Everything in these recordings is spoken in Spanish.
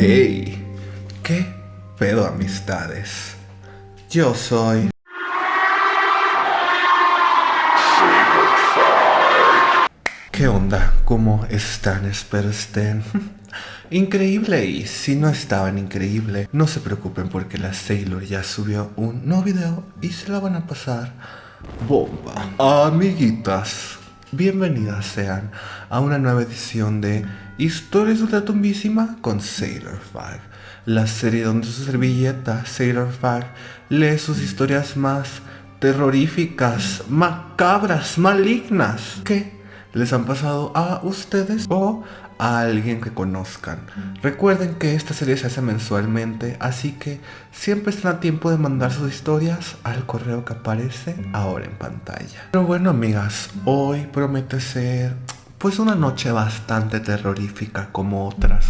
Hey, ¿qué pedo amistades? Yo soy... ¿Qué onda? ¿Cómo están? Espero estén increíble, y si no estaban increíble, no se preocupen porque la Sailor ya subió un nuevo video y se la van a pasar bomba. Amiguitas, bienvenidas sean a una nueva edición de Historias de Ultratumbísima con Sailor Fag, la serie donde su servilleta Sailor Fag lee sus historias más terroríficas, macabras, malignas que les han pasado a ustedes o a alguien que conozcan. Recuerden que esta serie se hace mensualmente, así que siempre están a tiempo de mandar sus historias al correo que aparece ahora en pantalla. Pero bueno, amigas, hoy promete ser pues una noche bastante terrorífica como otras,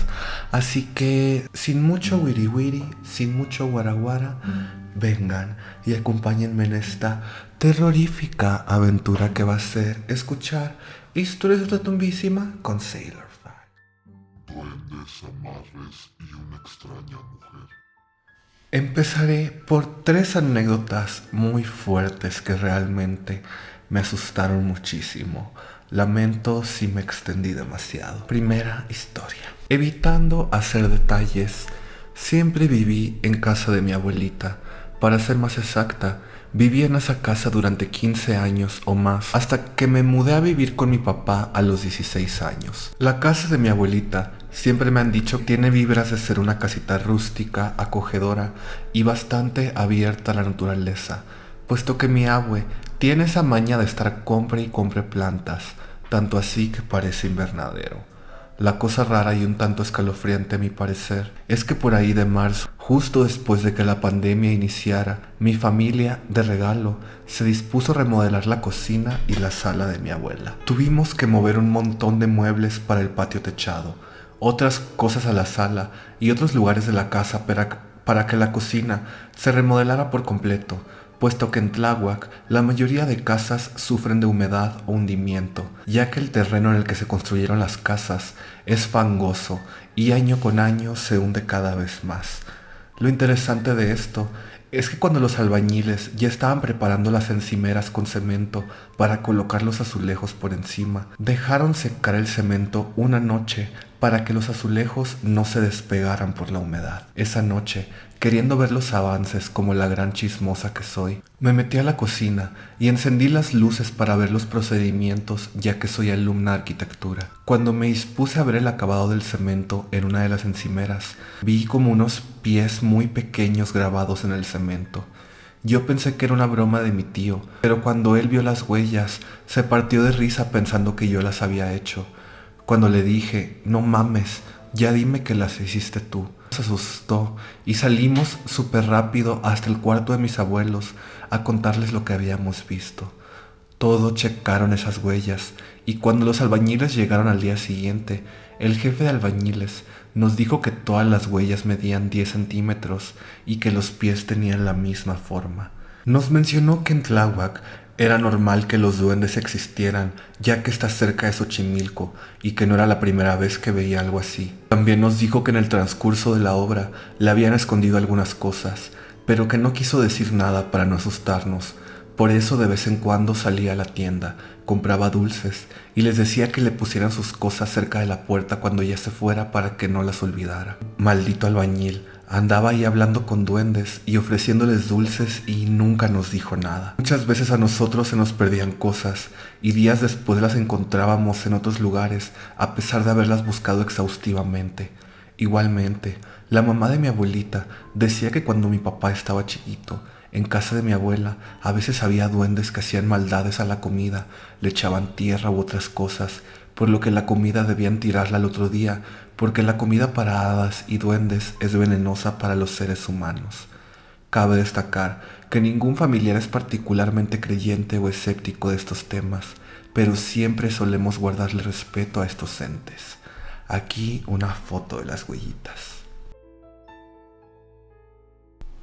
así que sin mucho wiri wiri, sin mucho guaraguara, vengan y acompáñenme en esta terrorífica aventura que va a ser escuchar Historias de Ultratumbísima con Sailor Fag. Duendes, amarres y una extraña mujer. Empezaré por 3 anécdotas muy fuertes que realmente me asustaron muchísimo. Lamento si me extendí demasiado. Primera historia. Evitando hacer detalles, siempre viví en casa de mi abuelita. Para ser más exacta, viví en esa casa durante 15 años o más, hasta que me mudé a vivir con mi papá a los 16 años. La casa de mi abuelita siempre me han dicho que tiene vibras de ser una casita rústica, acogedora y bastante abierta a la naturaleza, puesto que mi abue tiene esa maña de estar compre y compre plantas, tanto así que parece invernadero. La cosa rara y un tanto escalofriante a mi parecer es que por ahí de marzo, justo después de que la pandemia iniciara, mi familia, de regalo, se dispuso a remodelar la cocina y la sala de mi abuela. Tuvimos que mover un montón de muebles para el patio techado, otras cosas a la sala y otros lugares de la casa para que la cocina se remodelara por completo, puesto que en Tláhuac la mayoría de casas sufren de humedad o hundimiento, ya que el terreno en el que se construyeron las casas es fangoso y año con año se hunde cada vez más. Lo interesante de esto es que cuando los albañiles ya estaban preparando las encimeras con cemento para colocar los azulejos por encima, dejaron secar el cemento una noche para que los azulejos no se despegaran por la humedad. Esa noche, queriendo ver los avances como la gran chismosa que soy, me metí a la cocina y encendí las luces para ver los procedimientos, ya que soy alumna de arquitectura. Cuando me dispuse a ver el acabado del cemento en una de las encimeras, vi como unos pies muy pequeños grabados en el cemento. Yo pensé que era una broma de mi tío, pero cuando él vio las huellas, se partió de risa pensando que yo las había hecho. Cuando le dije, no mames, ya dime que las hiciste tú, se asustó y salimos súper rápido hasta el cuarto de mis abuelos a contarles lo que habíamos visto. Todo checaron esas huellas y cuando los albañiles llegaron al día siguiente, el jefe de albañiles nos dijo que todas las huellas medían 10 centímetros y que los pies tenían la misma forma. Nos mencionó que en Tláhuac era normal que los duendes existieran, ya que está cerca de Xochimilco y que no era la primera vez que veía algo así. También nos dijo que en el transcurso de la obra le habían escondido algunas cosas, pero que no quiso decir nada para no asustarnos. Por eso de vez en cuando salía a la tienda, compraba dulces y les decía que le pusieran sus cosas cerca de la puerta cuando ella se fuera para que no las olvidara. Maldito albañil, andaba ahí hablando con duendes y ofreciéndoles dulces y nunca nos dijo nada. Muchas veces a nosotros se nos perdían cosas y días después las encontrábamos en otros lugares a pesar de haberlas buscado exhaustivamente. Igualmente, la mamá de mi abuelita decía que cuando mi papá estaba chiquito, en casa de mi abuela a veces había duendes que hacían maldades a la comida, le echaban tierra u otras cosas, por lo que la comida debían tirarla al otro día, porque la comida para hadas y duendes es venenosa para los seres humanos. Cabe destacar que ningún familiar es particularmente creyente o escéptico de estos temas, pero siempre solemos guardarle respeto a estos entes. Aquí una foto de las huellitas.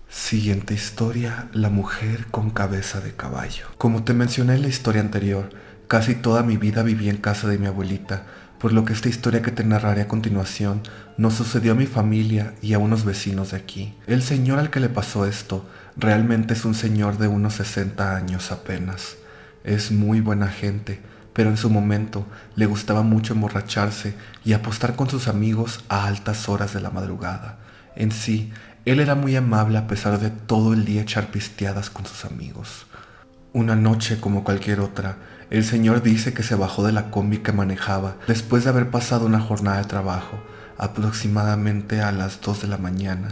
Siguiente historia, la mujer con cabeza de caballo. Como te mencioné en la historia anterior, casi toda mi vida viví en casa de mi abuelita, por lo que esta historia que te narraré a continuación nos sucedió a mi familia y a unos vecinos de aquí. El señor al que le pasó esto realmente es un señor de unos 60 años apenas. Es muy buena gente, pero en su momento le gustaba mucho emborracharse y apostar con sus amigos a altas horas de la madrugada. En sí, él era muy amable a pesar de todo el día echar pisteadas con sus amigos. Una noche como cualquier otra, el señor dice que se bajó de la combi que manejaba después de haber pasado una jornada de trabajo, aproximadamente a las 2 de la mañana.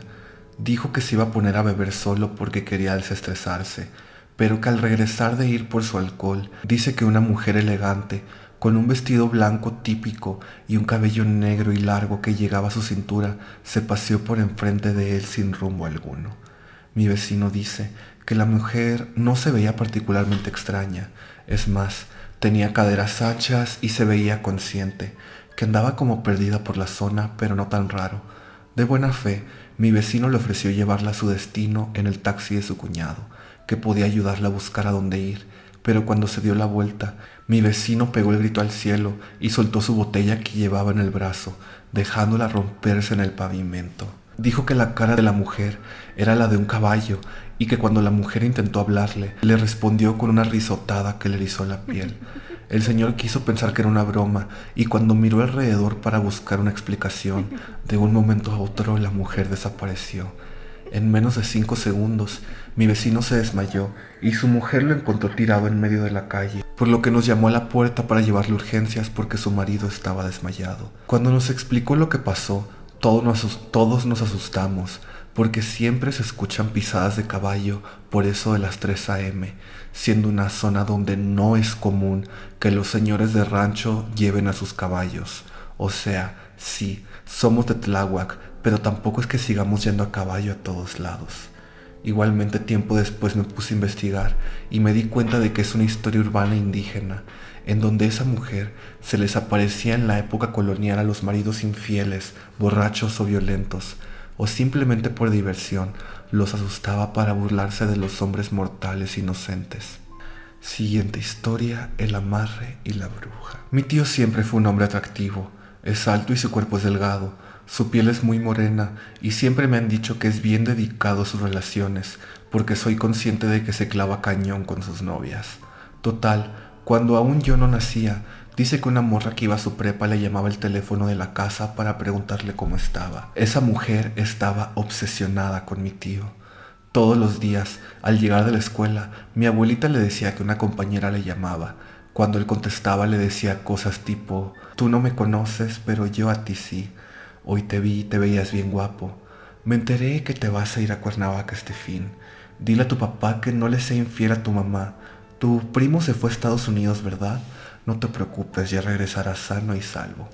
Dijo que se iba a poner a beber solo porque quería desestresarse, pero que al regresar de ir por su alcohol, dice que una mujer elegante, con un vestido blanco típico y un cabello negro y largo que llegaba a su cintura, se paseó por enfrente de él sin rumbo alguno. Mi vecino dice que la mujer no se veía particularmente extraña, es más, tenía caderas anchas y se veía consciente, que andaba como perdida por la zona, pero no tan raro. De buena fe, mi vecino le ofreció llevarla a su destino en el taxi de su cuñado, que podía ayudarla a buscar a dónde ir, pero cuando se dio la vuelta, mi vecino pegó el grito al cielo y soltó su botella que llevaba en el brazo, dejándola romperse en el pavimento. Dijo que la cara de la mujer era la de un caballo y que cuando la mujer intentó hablarle, le respondió con una risotada que le erizó la piel. El señor quiso pensar que era una broma y cuando miró alrededor para buscar una explicación, de un momento a otro la mujer desapareció. En menos de 5 segundos, mi vecino se desmayó y su mujer lo encontró tirado en medio de la calle, por lo que nos llamó a la puerta para llevarle urgencias porque su marido estaba desmayado. Cuando nos explicó lo que pasó, todos nos asustamos, porque siempre se escuchan pisadas de caballo por eso de las 3 a.m., siendo una zona donde no es común que los señores de rancho lleven a sus caballos. O sea, sí, somos de Tláhuac, pero tampoco es que sigamos yendo a caballo a todos lados. Igualmente tiempo después me puse a investigar y me di cuenta de que es una historia urbana indígena, en donde esa mujer se les aparecía en la época colonial a los maridos infieles, borrachos o violentos, o simplemente por diversión los asustaba para burlarse de los hombres mortales inocentes. Siguiente historia: el amarre y la bruja. Mi tío siempre fue un hombre atractivo, es alto y su cuerpo es delgado, su piel es muy morena y siempre me han dicho que es bien dedicado a sus relaciones, porque soy consciente de que se clava cañón con sus novias. Total, cuando aún yo no nacía, dice que una morra que iba a su prepa le llamaba el teléfono de la casa para preguntarle cómo estaba. Esa mujer estaba obsesionada con mi tío. Todos los días, al llegar de la escuela, mi abuelita le decía que una compañera le llamaba. Cuando él contestaba le decía cosas tipo: tú no me conoces, pero yo a ti sí. Hoy te vi y te veías bien guapo. Me enteré que te vas a ir a Cuernavaca este fin. Dile a tu papá que no le sea infiel a tu mamá. Tu primo se fue a Estados Unidos, ¿verdad? No te preocupes, ya regresará sano y salvo.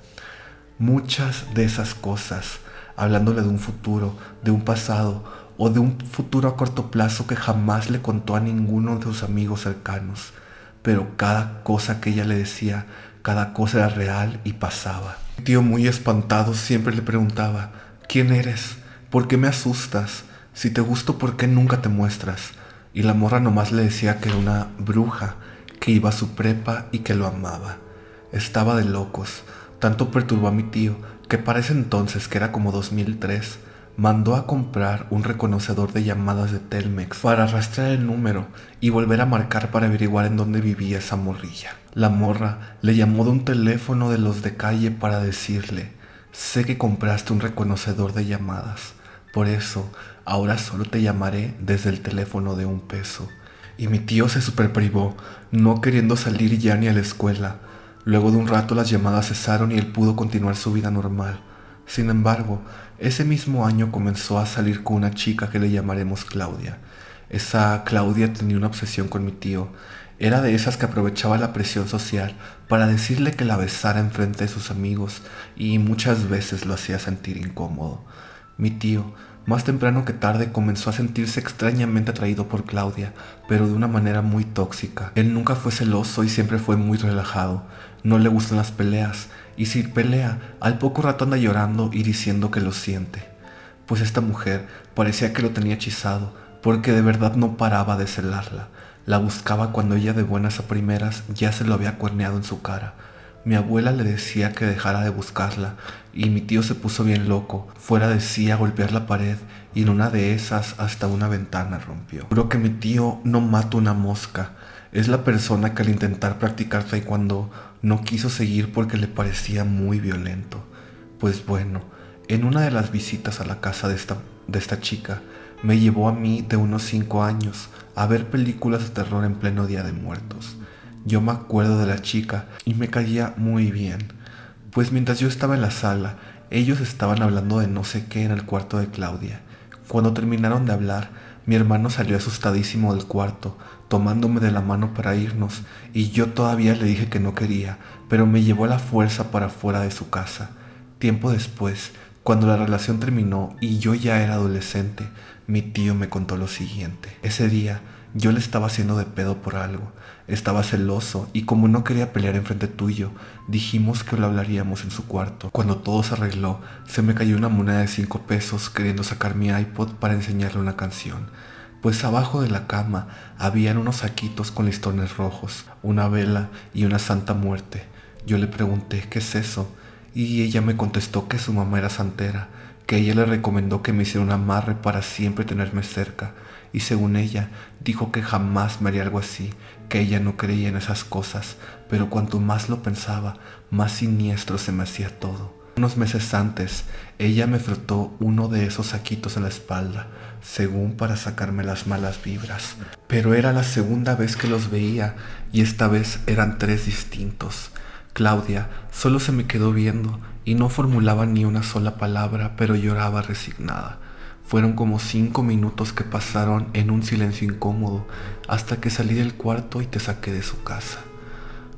Muchas de esas cosas, hablándole de un futuro, de un pasado o de un futuro a corto plazo que jamás le contó a ninguno de sus amigos cercanos. Pero cada cosa que ella le decía, cada cosa era real y pasaba. Mi tío, muy espantado, siempre le preguntaba: ¿quién eres? ¿Por qué me asustas? Si te gusto, ¿por qué nunca te muestras? Y la morra nomás le decía que era una bruja, que iba a su prepa y que lo amaba. Estaba de locos. Tanto perturbó a mi tío que para ese entonces, que era como 2003, mandó a comprar un reconocedor de llamadas de Telmex para rastrear el número y volver a marcar para averiguar en dónde vivía esa morrilla. La morra le llamó de un teléfono de los de calle para decirle: sé que compraste un reconocedor de llamadas, por eso ahora solo te llamaré desde el teléfono de $1. Y mi tío se superprivó, no queriendo salir ya ni a la escuela. Luego de un rato las llamadas cesaron y él pudo continuar su vida normal. Sin embargo, ese mismo año comenzó a salir con una chica que le llamaremos Claudia. Esa Claudia tenía una obsesión con mi tío. Era de esas que aprovechaba la presión social para decirle que la besara enfrente de sus amigos y muchas veces lo hacía sentir incómodo. Mi tío, más temprano que tarde, comenzó a sentirse extrañamente atraído por Claudia, pero de una manera muy tóxica. Él nunca fue celoso y siempre fue muy relajado. No le gustan las peleas, y si pelea, al poco rato anda llorando y diciendo que lo siente. Pues esta mujer parecía que lo tenía hechizado, porque de verdad no paraba de celarla. La buscaba cuando ella de buenas a primeras ya se lo había cuerneado en su cara. Mi abuela le decía que dejara de buscarla y mi tío se puso bien loco. Fuera de sí a golpear la pared y en una de esas hasta una ventana rompió. Juro que mi tío no mata una mosca. Es la persona que al intentar practicar taekwondo no quiso seguir porque le parecía muy violento. Pues bueno, en una de las visitas a la casa de esta chica, me llevó a mí de unos 5 años a ver películas de terror en pleno Día de Muertos. Yo me acuerdo de la chica y me caía muy bien, pues mientras yo estaba en la sala, ellos estaban hablando de no sé qué en el cuarto de Claudia. Cuando terminaron de hablar, mi hermano salió asustadísimo del cuarto, tomándome de la mano para irnos, y yo todavía le dije que no quería, pero me llevó a la fuerza para fuera de su casa. Tiempo después, cuando la relación terminó y yo ya era adolescente, mi tío me contó lo siguiente. Ese día, yo le estaba haciendo de pedo por algo. Estaba celoso y como no quería pelear enfrente tuyo, dijimos que lo hablaríamos en su cuarto. Cuando todo se arregló, se me cayó una moneda de 5 pesos queriendo sacar mi iPod para enseñarle una canción. Pues abajo de la cama habían unos saquitos con listones rojos, una vela y una santa muerte. Yo le pregunté ¿qué es eso? Y ella me contestó que su mamá era santera, que ella le recomendó que me hiciera un amarre para siempre tenerme cerca, y según ella, dijo que jamás me haría algo así, que ella no creía en esas cosas, pero cuanto más lo pensaba, más siniestro se me hacía todo. Unos meses antes, ella me frotó uno de esos saquitos en la espalda, según para sacarme las malas vibras. Pero era la segunda vez que los veía, y esta vez eran 3 distintos. Claudia solo se me quedó viendo y no formulaba ni una sola palabra, pero lloraba resignada. Fueron como 5 minutos que pasaron en un silencio incómodo hasta que salí del cuarto y te saqué de su casa.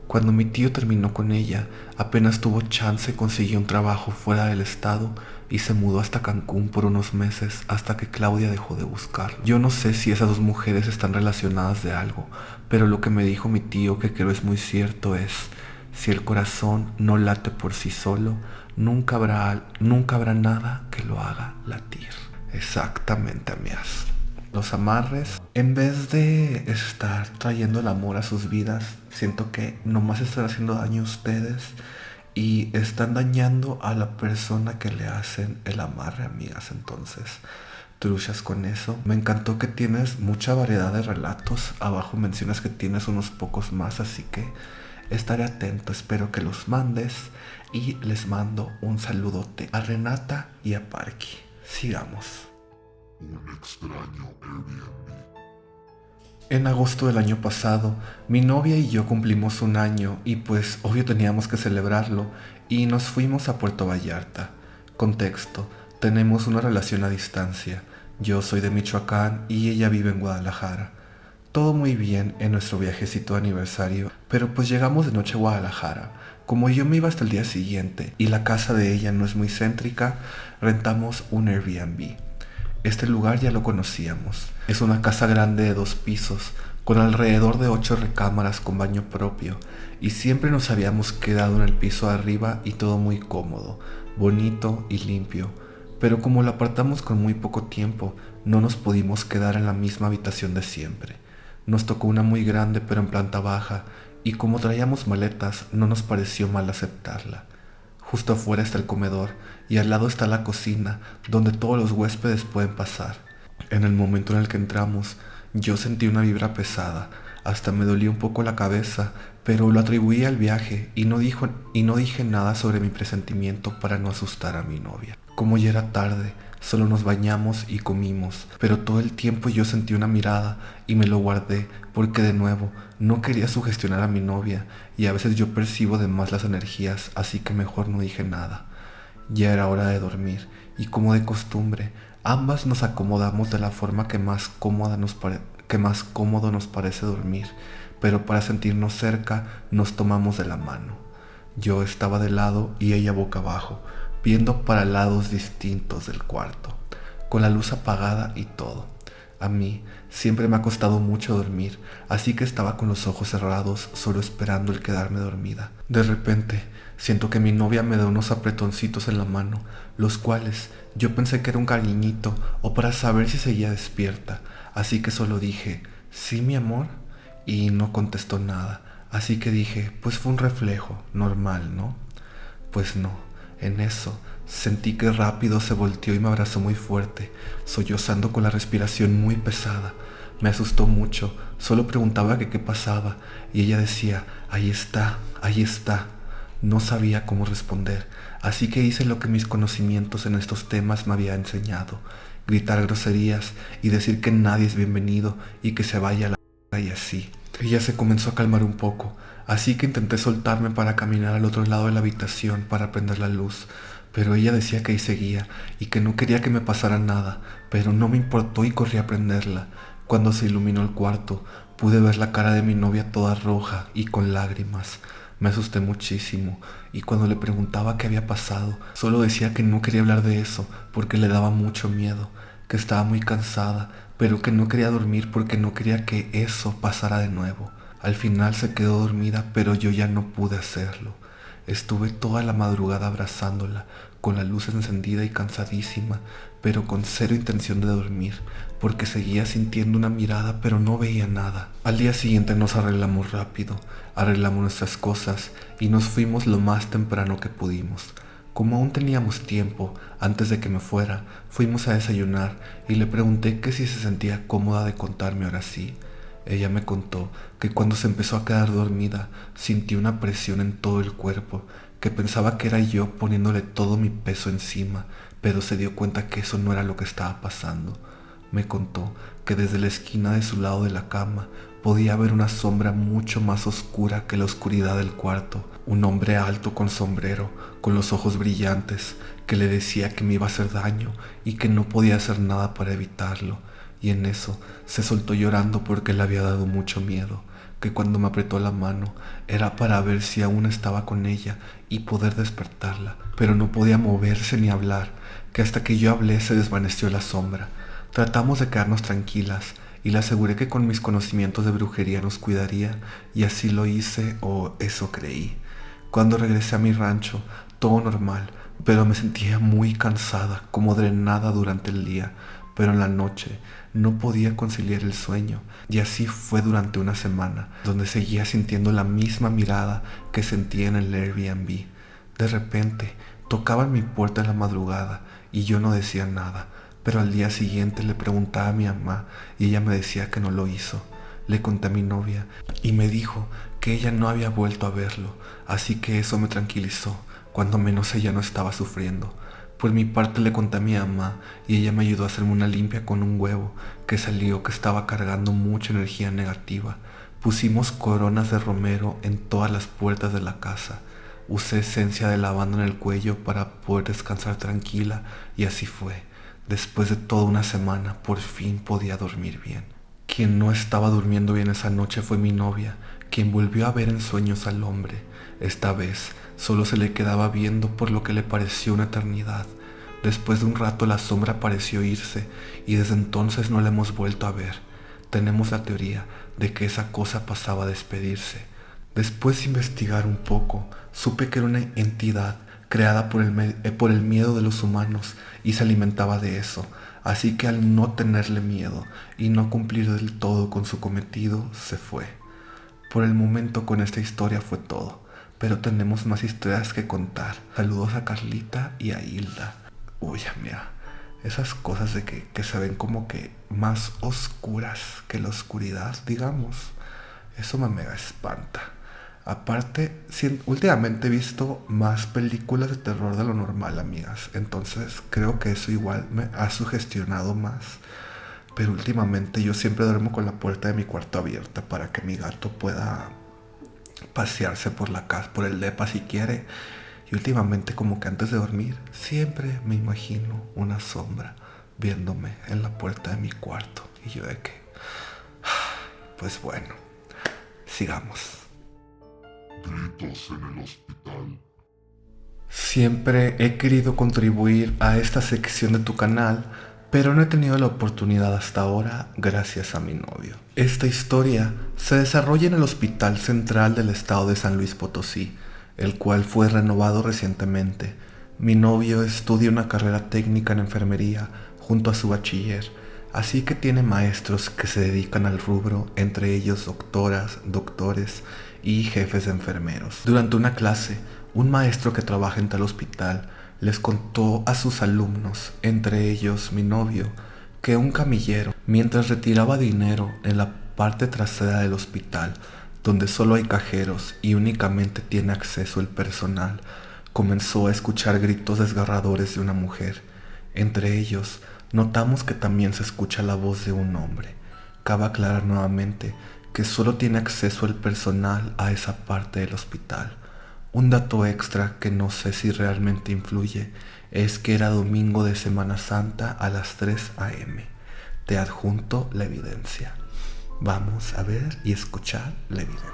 Cuando mi tío terminó con ella, apenas tuvo chance, consiguió un trabajo fuera del estado y se mudó hasta Cancún por unos meses hasta que Claudia dejó de buscarlo. Yo no sé si esas 2 mujeres están relacionadas de algo, pero lo que me dijo mi tío, que creo es muy cierto, es: si el corazón no late por sí solo, nunca habrá nada que lo haga latir. Exactamente, amigas. Los amarres, en vez de estar trayendo el amor a sus vidas, siento que nomás están haciendo daño a ustedes y están dañando a la persona que le hacen el amarre, amigas. Entonces, truchas con eso. Me encantó que tienes mucha variedad de relatos. Abajo mencionas que tienes unos pocos más, así que estaré atento, espero que los mandes y les mando un saludote a Renata y a Parky. Sigamos. Un extraño Airbnb. En agosto del año pasado, mi novia y yo cumplimos 1 año y pues obvio teníamos que celebrarlo y nos fuimos a Puerto Vallarta. Contexto, tenemos una relación a distancia. Yo soy de Michoacán y ella vive en Guadalajara. Todo muy bien en nuestro viajecito de aniversario, pero pues llegamos de noche a Guadalajara. Como yo me iba hasta el día siguiente y la casa de ella no es muy céntrica, rentamos un Airbnb. Este lugar ya lo conocíamos. Es una casa grande de 2 pisos, con alrededor de 8 recámaras con baño propio, y siempre nos habíamos quedado en el piso de arriba y todo muy cómodo, bonito y limpio. Pero como lo apartamos con muy poco tiempo, no nos pudimos quedar en la misma habitación de siempre. Nos tocó una muy grande pero en planta baja, y como traíamos maletas no nos pareció mal aceptarla. Justo afuera está el comedor y al lado está la cocina donde todos los huéspedes pueden pasar. En el momento en el que entramos, yo sentí una vibra pesada, hasta me dolía un poco la cabeza, pero lo atribuí al viaje y no dije nada sobre mi presentimiento para no asustar a mi novia. Como ya era tarde, solo nos bañamos y comimos, pero todo el tiempo yo sentí una mirada y me lo guardé porque de nuevo no quería sugestionar a mi novia y a veces yo percibo de más las energías, así que mejor no dije nada. Ya era hora de dormir y como de costumbre, ambas nos acomodamos de la forma que más cómodo nos parece dormir, pero para sentirnos cerca nos tomamos de la mano. Yo estaba de lado y ella boca abajo, viendo para lados distintos del cuarto, con la luz apagada y todo. A mí siempre me ha costado mucho dormir, así que estaba con los ojos cerrados, solo esperando el quedarme dormida. De repente, siento que mi novia me da unos apretoncitos en la mano, los cuales yo pensé que era un cariñito o para saber si seguía despierta, así que solo dije, ¿sí, mi amor? Y no contestó nada, Así que dije, pues fue un reflejo, normal, ¿no? Pues no, en eso sentí que rápido se volteó y me abrazó muy fuerte, sollozando con la respiración muy pesada. Me asustó mucho, solo preguntaba que qué pasaba y ella decía, ahí está, ahí está. No sabía cómo responder, así que hice lo que mis conocimientos en estos temas me había enseñado, gritar groserías y decir que nadie es bienvenido y que se vaya a la y así. Ella se comenzó a calmar un poco, así que intenté soltarme para caminar al otro lado de la habitación para prender la luz, pero ella decía que ahí seguía y que no quería que me pasara nada, pero no me importó y corrí a prenderla. Cuando se iluminó el cuarto, pude ver la cara de mi novia toda roja y con lágrimas. Me asusté muchísimo y cuando le preguntaba qué había pasado, solo decía que no quería hablar de eso porque le daba mucho miedo, que estaba muy cansada, pero que no quería dormir porque no quería que eso pasara de nuevo. Al final se quedó dormida, pero yo ya no pude hacerlo. Estuve toda la madrugada abrazándola, con la luz encendida y cansadísima, pero con cero intención de dormir, porque seguía sintiendo una mirada, pero no veía nada. Al día siguiente nos arreglamos rápido, arreglamos nuestras cosas y nos fuimos lo más temprano que pudimos. Como aún teníamos tiempo, antes de que me fuera, fuimos a desayunar y le pregunté que si se sentía cómoda de contarme ahora sí. Ella me contó que cuando se empezó a quedar dormida, sintió una presión en todo el cuerpo, que pensaba que era yo poniéndole todo mi peso encima, pero se dio cuenta que eso no era lo que estaba pasando. Me contó que desde la esquina de su lado de la cama podía ver una sombra mucho más oscura que la oscuridad del cuarto, un hombre alto con sombrero, con los ojos brillantes, que le decía que me iba a hacer daño y que no podía hacer nada para evitarlo. Y en eso se soltó llorando porque le había dado mucho miedo, que cuando me apretó la mano era para ver si aún estaba con ella y poder despertarla, pero no podía moverse ni hablar, que hasta que yo hablé se desvaneció la sombra. Tratamos de quedarnos tranquilas y le aseguré que con mis conocimientos de brujería nos cuidaría y así lo hice o eso creí. Cuando regresé a mi rancho, todo normal, pero me sentía muy cansada, como drenada durante el día, pero en la noche no podía conciliar el sueño y así fue durante una semana, donde seguía sintiendo la misma mirada que sentía en el Airbnb. De repente tocaban mi puerta en la madrugada y yo no decía nada, pero al día siguiente le preguntaba a mi mamá y ella me decía que no lo hizo. Le conté a mi novia y me dijo que ella no había vuelto a verlo, así que eso me tranquilizó, cuando menos ella no estaba sufriendo. Por mi parte le conté a mi mamá y ella me ayudó a hacerme una limpia con un huevo que salió que estaba cargando mucha energía negativa. Pusimos coronas de romero en todas las puertas de la casa. Usé esencia de lavanda en el cuello para poder descansar tranquila y así fue. Después de toda una semana por fin podía dormir bien. Quien no estaba durmiendo bien esa noche fue mi novia, quien volvió a ver en sueños al hombre. Esta vez solo se le quedaba viendo por lo que le pareció una eternidad. Después de un rato la sombra pareció irse y desde entonces no la hemos vuelto a ver. Tenemos la teoría de que esa cosa pasaba a despedirse. Después de investigar un poco, supe que era una entidad creada por el miedo de los humanos y se alimentaba de eso. Así que al no tenerle miedo y no cumplir del todo con su cometido, se fue. Por el momento con esta historia fue todo, pero tenemos más historias que contar. Saludos a Carlita y a Hilda. Uy, mira, esas cosas de que se ven como que más oscuras que la oscuridad, digamos, eso me mega espanta. Aparte, últimamente he visto más películas de terror de lo normal, amigas. Entonces creo que eso igual me ha sugestionado más. Pero últimamente yo siempre duermo con la puerta de mi cuarto abierta para que mi gato pueda pasearse por la casa, por el depa si quiere. Y últimamente como que antes de dormir siempre me imagino una sombra viéndome en la puerta de mi cuarto. Y yo de que, pues bueno, sigamos. Gritos en el hospital. Siempre he querido contribuir a esta sección de tu canal, pero no he tenido la oportunidad hasta ahora gracias a mi novio. Esta historia se desarrolla en el Hospital Central del Estado de San Luis Potosí, el cual fue renovado recientemente. Mi novio estudia una carrera técnica en enfermería junto a su bachiller, así que tiene maestros que se dedican al rubro, entre ellos doctoras, doctores y jefes de enfermeros. Durante una clase, un maestro que trabaja en tal hospital les contó a sus alumnos, entre ellos mi novio, que un camillero, mientras retiraba dinero en la parte trasera del hospital, donde solo hay cajeros y únicamente tiene acceso el personal, comenzó a escuchar gritos desgarradores de una mujer. Entre ellos, notamos que también se escucha la voz de un hombre. Cabe aclarar nuevamente que solo tiene acceso el personal a esa parte del hospital. Un dato extra que no sé si realmente influye es que era domingo de Semana Santa a las 3 a.m. Te adjunto la evidencia. Vamos a ver y escuchar la evidencia.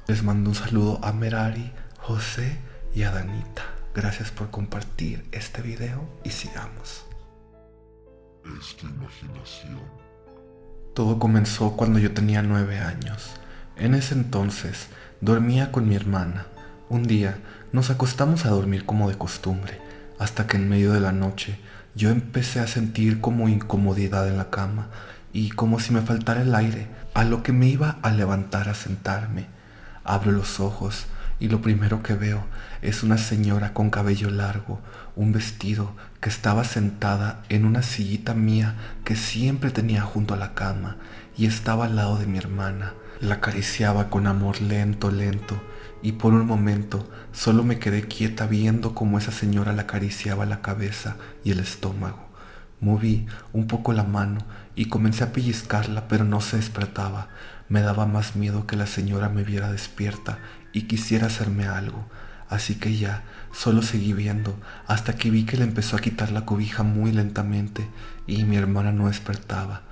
Les mando un saludo a Merari, José y a Danita. Gracias por compartir este video y sigamos. Es tu imaginación. Todo comenzó cuando yo tenía 9 años. En ese entonces dormía con mi hermana. Un día nos acostamos a dormir como de costumbre, hasta que en medio de la noche yo empecé a sentir como incomodidad en la cama y como si me faltara el aire, a lo que me iba a levantar a sentarme. Abro los ojos y lo primero que veo es una señora con cabello largo, un vestido, que estaba sentada en una sillita mía que siempre tenía junto a la cama y estaba al lado de mi hermana. La acariciaba con amor lento, lento, y por un momento solo me quedé quieta viendo cómo esa señora le acariciaba la cabeza y el estómago. Moví un poco la mano y comencé a pellizcarla, pero no se despertaba. Me daba más miedo que la señora me viera despierta y quisiera hacerme algo, así que ya solo seguí viendo hasta que vi que le empezó a quitar la cobija muy lentamente y mi hermana no despertaba.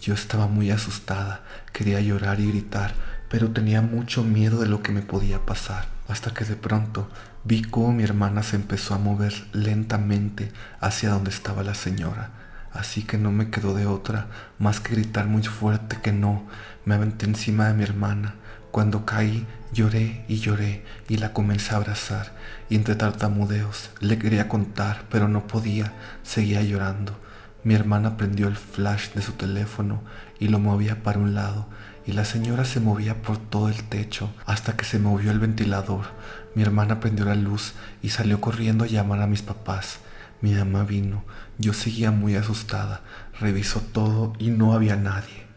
Yo estaba muy asustada, quería llorar y gritar, pero tenía mucho miedo de lo que me podía pasar, hasta que de pronto vi cómo mi hermana se empezó a mover lentamente hacia donde estaba la señora. Así que no me quedó de otra más que gritar muy fuerte que no. Me aventé encima de mi hermana. Cuando caí, lloré y la comencé a abrazar, y entre tartamudeos le quería contar, pero no podía, seguía llorando. Mi hermana prendió el flash de su teléfono y lo movía para un lado, y la señora se movía por todo el techo hasta que se movió el ventilador. Mi hermana prendió la luz y salió corriendo a llamar a mis papás. Mi mamá vino, yo seguía muy asustada, revisó todo y no había nadie.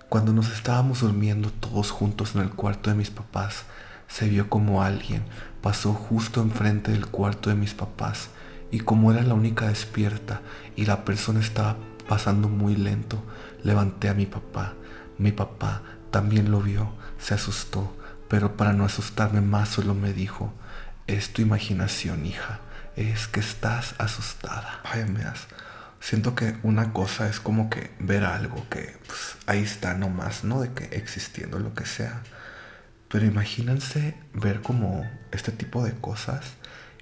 Cuando nos estábamos durmiendo todos juntos en el cuarto de mis papás, se vio como alguien pasó justo enfrente del cuarto de mis papás, y como era la única despierta y la persona estaba pasando muy lento, levanté a mi papá. Mi papá también lo vio, se asustó, pero para no asustarme más solo me dijo: es tu imaginación, hija, es que estás asustada. Ay, siento que una cosa es como que ver algo que pues, ahí está nomás, ¿no? De que existiendo lo que sea. Pero imagínense ver como este tipo de cosas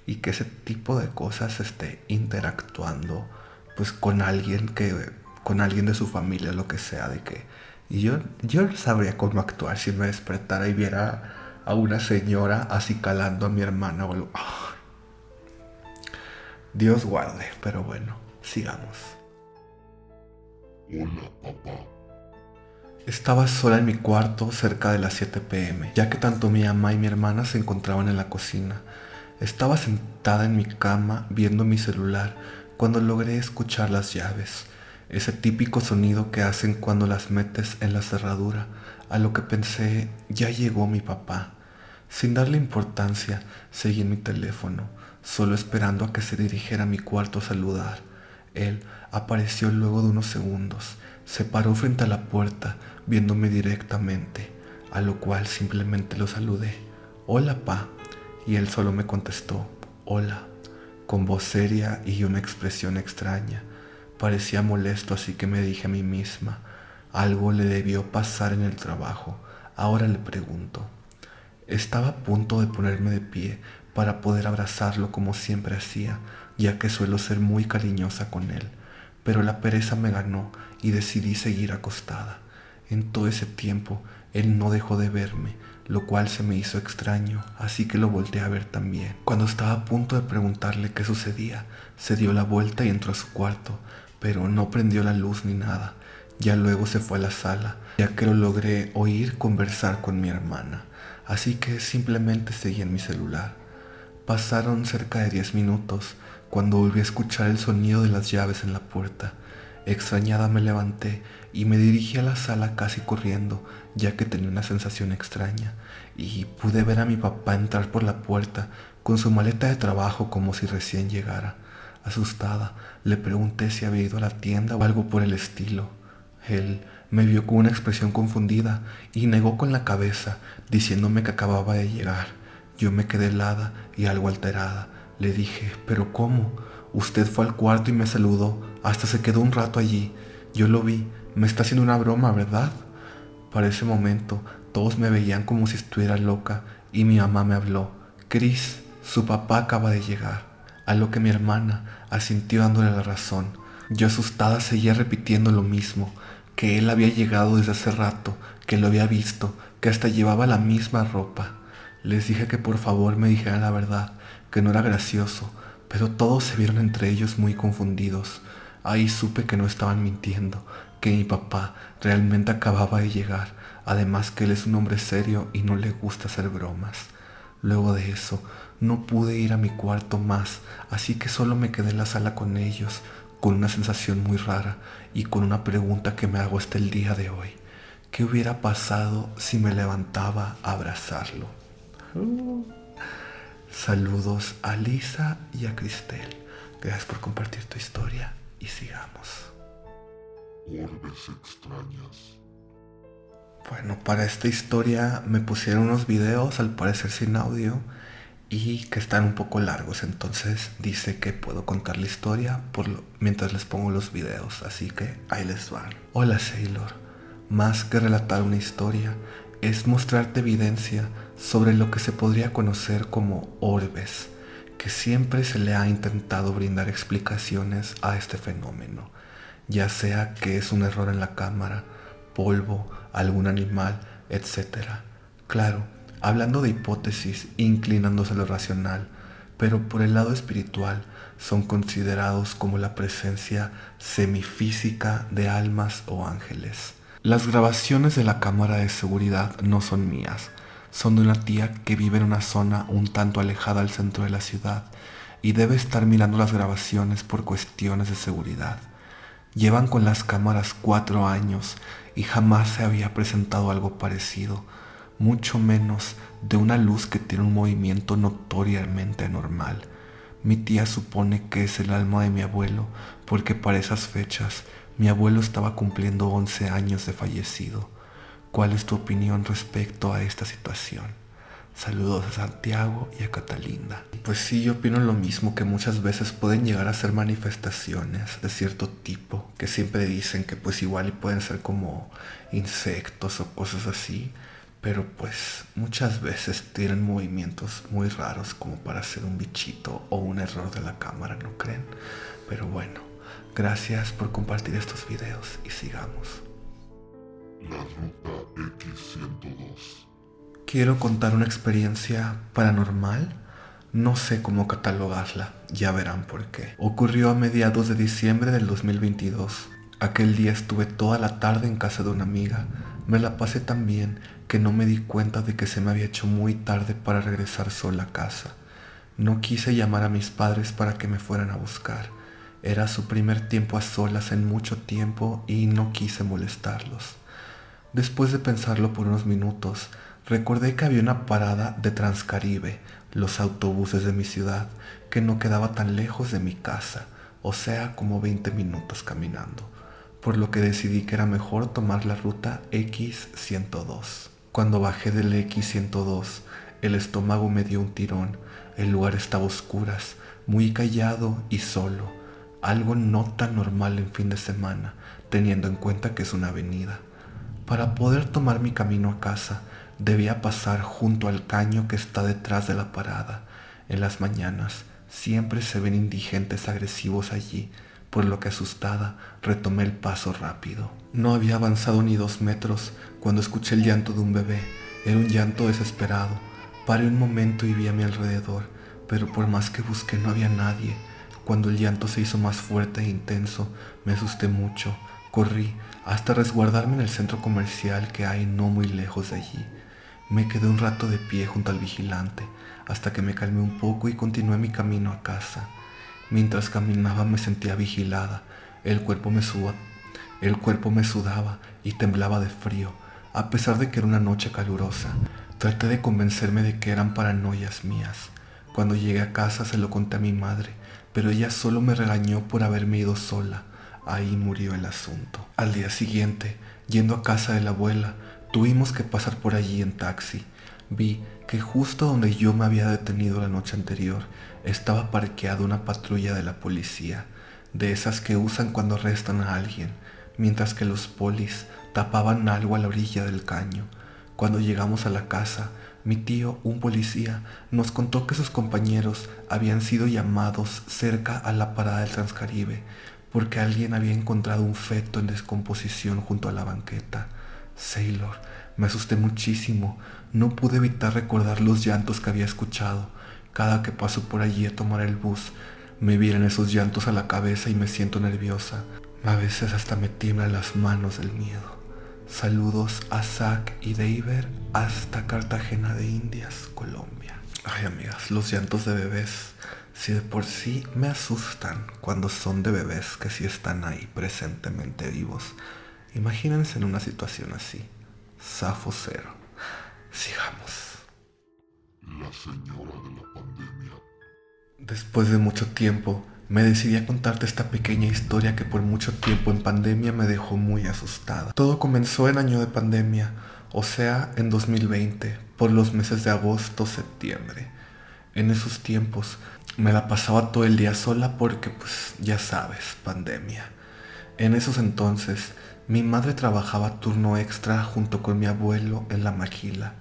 y que ese tipo de cosas esté interactuando pues con alguien de su familia, lo que sea, de que y yo sabría cómo actuar si me despertara y viera a una señora así calando a mi hermana o algo. ¡Ah! Dios guarde, pero bueno, sigamos. Hola, papá. Estaba sola en mi cuarto cerca de las 7 p.m., ya que tanto mi mamá y mi hermana se encontraban en la cocina. Estaba sentada en mi cama viendo mi celular cuando logré escuchar las llaves, ese típico sonido que hacen cuando las metes en la cerradura, a lo que pensé: ya llegó mi papá. Sin darle importancia, seguí en mi teléfono, solo esperando a que se dirigiera a mi cuarto a saludar. Él apareció luego de unos segundos, Se paró frente a la puerta, viéndome directamente, a lo cual simplemente lo saludé. «Hola, pa», y él solo me contestó «Hola», con voz seria y una expresión extraña. Parecía molesto, así que me dije a mí misma, algo le debió pasar en el trabajo. Ahora le pregunto. Estaba a punto de ponerme de pie para poder abrazarlo como siempre hacía, ya que suelo ser muy cariñosa con él, pero la pereza me ganó y decidí seguir acostada. En todo ese tiempo, él no dejó de verme, lo cual se me hizo extraño, así que lo volteé a ver también. Cuando estaba a punto de preguntarle qué sucedía, se dio la vuelta y entró a su cuarto, pero no prendió la luz ni nada. Ya luego se fue a la sala, ya que lo logré oír conversar con mi hermana, así que simplemente seguí en mi celular. Pasaron cerca de 10 minutos cuando volví a escuchar el sonido de las llaves en la puerta. Extrañada me levanté y me dirigí a la sala casi corriendo, ya que tenía una sensación extraña, y pude ver a mi papá entrar por la puerta con su maleta de trabajo como si recién llegara. Asustada, le pregunté si había ido a la tienda o algo por el estilo. Él me vio con una expresión confundida y negó con la cabeza, diciéndome que acababa de llegar. Yo me quedé helada y algo alterada. Le dije, ¿pero cómo? Usted fue al cuarto y me saludó, hasta se quedó un rato allí. Yo lo vi, me está haciendo una broma, ¿verdad? Para ese momento, todos me veían como si estuviera loca y mi mamá me habló. Chris, su papá acaba de llegar. A lo que mi hermana asintió dándole la razón. Yo asustada seguía repitiendo lo mismo, que él había llegado desde hace rato, que lo había visto, que hasta llevaba la misma ropa. Les dije que por favor me dijeran la verdad, que no era gracioso, pero todos se vieron entre ellos muy confundidos. Ahí supe que no estaban mintiendo, que mi papá realmente acababa de llegar, además que él es un hombre serio y no le gusta hacer bromas. Luego de eso, no pude ir a mi cuarto más, así que solo me quedé en la sala con ellos, con una sensación muy rara y con una pregunta que me hago hasta el día de hoy. ¿Qué hubiera pasado si me levantaba a abrazarlo? Saludos a Lisa y a Cristel. Gracias por compartir tu historia y sigamos. Orbes extrañas. Bueno, para esta historia me pusieron unos videos, al parecer sin audio, y que están un poco largos, entonces dice que puedo contar la historia mientras les pongo los videos, así que ahí les van. Hola Sailor, más que relatar una historia, es mostrarte evidencia sobre lo que se podría conocer como orbes, que siempre se le ha intentado brindar explicaciones a este fenómeno, ya sea que es un error en la cámara, polvo, algún animal, etc. Claro, hablando de hipótesis inclinándose a lo racional, pero por el lado espiritual son considerados como la presencia semifísica de almas o ángeles. Las grabaciones de la cámara de seguridad no son mías, son de una tía que vive en una zona un tanto alejada al centro de la ciudad y debe estar mirando las grabaciones por cuestiones de seguridad. Llevan con las cámaras 4 años y jamás se había presentado algo parecido, mucho menos de una luz que tiene un movimiento notoriamente anormal. Mi tía supone que es el alma de mi abuelo porque para esas fechas mi abuelo estaba cumpliendo 11 años de fallecido. ¿Cuál es tu opinión respecto a esta situación? Saludos a Santiago y a Catalina. Pues sí, yo opino lo mismo, que muchas veces pueden llegar a ser manifestaciones de cierto tipo, que siempre dicen que pues igual y pueden ser como insectos o cosas así, pero pues muchas veces tienen movimientos muy raros como para ser un bichito o un error de la cámara, ¿no creen? Pero bueno, gracias por compartir estos videos y sigamos. La ruta X-102. Quiero contar una experiencia paranormal. No sé cómo catalogarla, ya verán por qué. Ocurrió a mediados de diciembre del 2022. Aquel día estuve toda la tarde en casa de una amiga. Me la pasé tan bien que no me di cuenta de que se me había hecho muy tarde para regresar sola a casa. No quise llamar a mis padres para que me fueran a buscar. Era su primer tiempo a solas en mucho tiempo y no quise molestarlos. Después de pensarlo por unos minutos, recordé que había una parada de Transcaribe, los autobuses de mi ciudad, que no quedaba tan lejos de mi casa, o sea, como 20 minutos caminando. por lo que decidí que era mejor tomar la ruta X102. Cuando bajé del X102, el estómago me dio un tirón. El lugar estaba a oscuras, muy callado y solo, algo no tan normal en fin de semana, teniendo en cuenta que es una avenida. Para poder tomar mi camino a casa, debía pasar junto al caño que está detrás de la parada. En las mañanas siempre se ven indigentes agresivos allí, por lo que asustada retomé el paso rápido. No había avanzado ni 2 metros cuando escuché el llanto de un bebé. Era un llanto desesperado. Paré un momento y vi a mi alrededor, pero por más que busqué no había nadie. Cuando el llanto se hizo más fuerte e intenso, me asusté mucho. Corrí hasta resguardarme en el centro comercial que hay no muy lejos de allí. Me quedé un rato de pie junto al vigilante, hasta que me calmé un poco y continué mi camino a casa. Mientras caminaba me sentía vigilada, el cuerpo me sudaba y temblaba de frío, a pesar de que era una noche calurosa. Traté de convencerme de que eran paranoias mías. Cuando llegué a casa se lo conté a mi madre, pero ella solo me regañó por haberme ido sola. Ahí murió el asunto. Al día siguiente, yendo a casa de la abuela, tuvimos que pasar por allí en taxi. Vi que justo donde yo me había detenido la noche anterior, estaba parqueada una patrulla de la policía, de esas que usan cuando arrestan a alguien, mientras que los polis tapaban algo a la orilla del caño. Cuando llegamos a la casa, mi tío, un policía, nos contó que sus compañeros habían sido llamados cerca a la parada del Transcaribe porque alguien había encontrado un feto en descomposición junto a la banqueta. Sailor, me asusté muchísimo. No pude evitar recordar los llantos que había escuchado. Cada que paso por allí a tomar el bus, me vienen esos llantos a la cabeza y me siento nerviosa. A veces hasta me tiemblan las manos del miedo. Saludos a Zach y David hasta Cartagena de Indias, Colombia. Ay, amigas, los llantos de bebés, si de por sí me asustan cuando son de bebés que sí están ahí presentemente vivos, imagínense en una situación así. Zafo cero. Sigamos. La señora de la pandemia. Después de mucho tiempo, me decidí a contarte esta pequeña historia que por mucho tiempo en pandemia me dejó muy asustada. Todo comenzó en año de pandemia, o sea, en 2020, por los meses de agosto, septiembre. En esos tiempos me la pasaba todo el día sola porque, pues, ya sabes, pandemia. En esos entonces, mi madre trabajaba turno extra junto con mi abuelo en la maquila.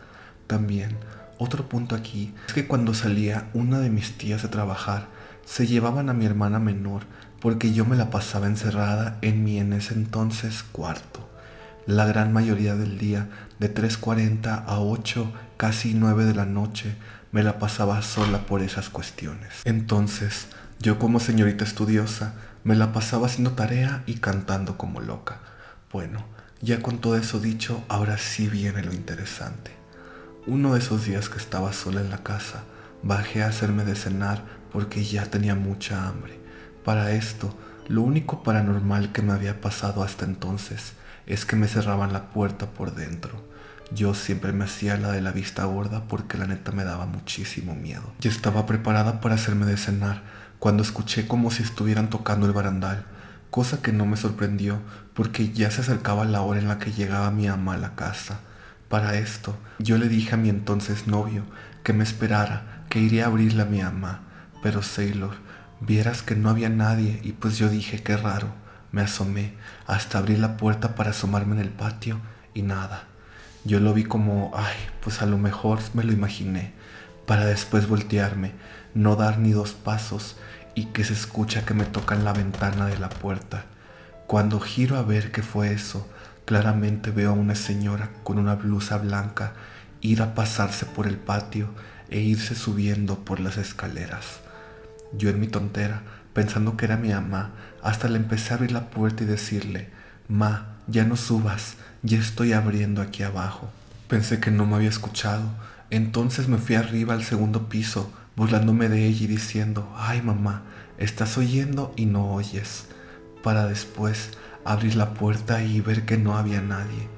También, otro punto aquí es que cuando salía una de mis tías de trabajar, se llevaban a mi hermana menor porque yo me la pasaba encerrada en mi en ese entonces cuarto. La gran mayoría del día, de 3:40 a 8, casi 9 de la noche, me la pasaba sola por esas cuestiones. Entonces, yo como señorita estudiosa, me la pasaba haciendo tarea y cantando como loca. Bueno, ya con todo eso dicho, ahora sí viene lo interesante. Uno de esos días que estaba sola en la casa, bajé a hacerme de cenar porque ya tenía mucha hambre. Para esto, lo único paranormal que me había pasado hasta entonces es que me cerraban la puerta por dentro. Yo siempre me hacía la de la vista gorda porque la neta me daba muchísimo miedo. Ya estaba preparada para hacerme de cenar cuando escuché como si estuvieran tocando el barandal, cosa que no me sorprendió porque ya se acercaba la hora en la que llegaba mi ama a la casa. Para esto, yo le dije a mi entonces novio que me esperara, que iría a abrirle a mi ama. Pero Sailor, vieras que no había nadie y pues yo dije qué raro. Me asomé hasta abrir la puerta para asomarme en el patio y nada. Yo lo vi como, ay, pues a lo mejor me lo imaginé, para después voltearme, no dar ni 2 pasos y que se escucha que me tocan la ventana de la puerta. Cuando giro a ver qué fue eso, claramente veo a una señora con una blusa blanca ir a pasarse por el patio e irse subiendo por las escaleras. Yo en mi tontera, pensando que era mi mamá, hasta le empecé a abrir la puerta y decirle, Ma, ya no subas, ya estoy abriendo aquí abajo. Pensé que no me había escuchado, entonces me fui arriba al segundo piso, burlándome de ella y diciendo, ay mamá, estás oyendo y no oyes, para después abrir la puerta y ver que no había nadie.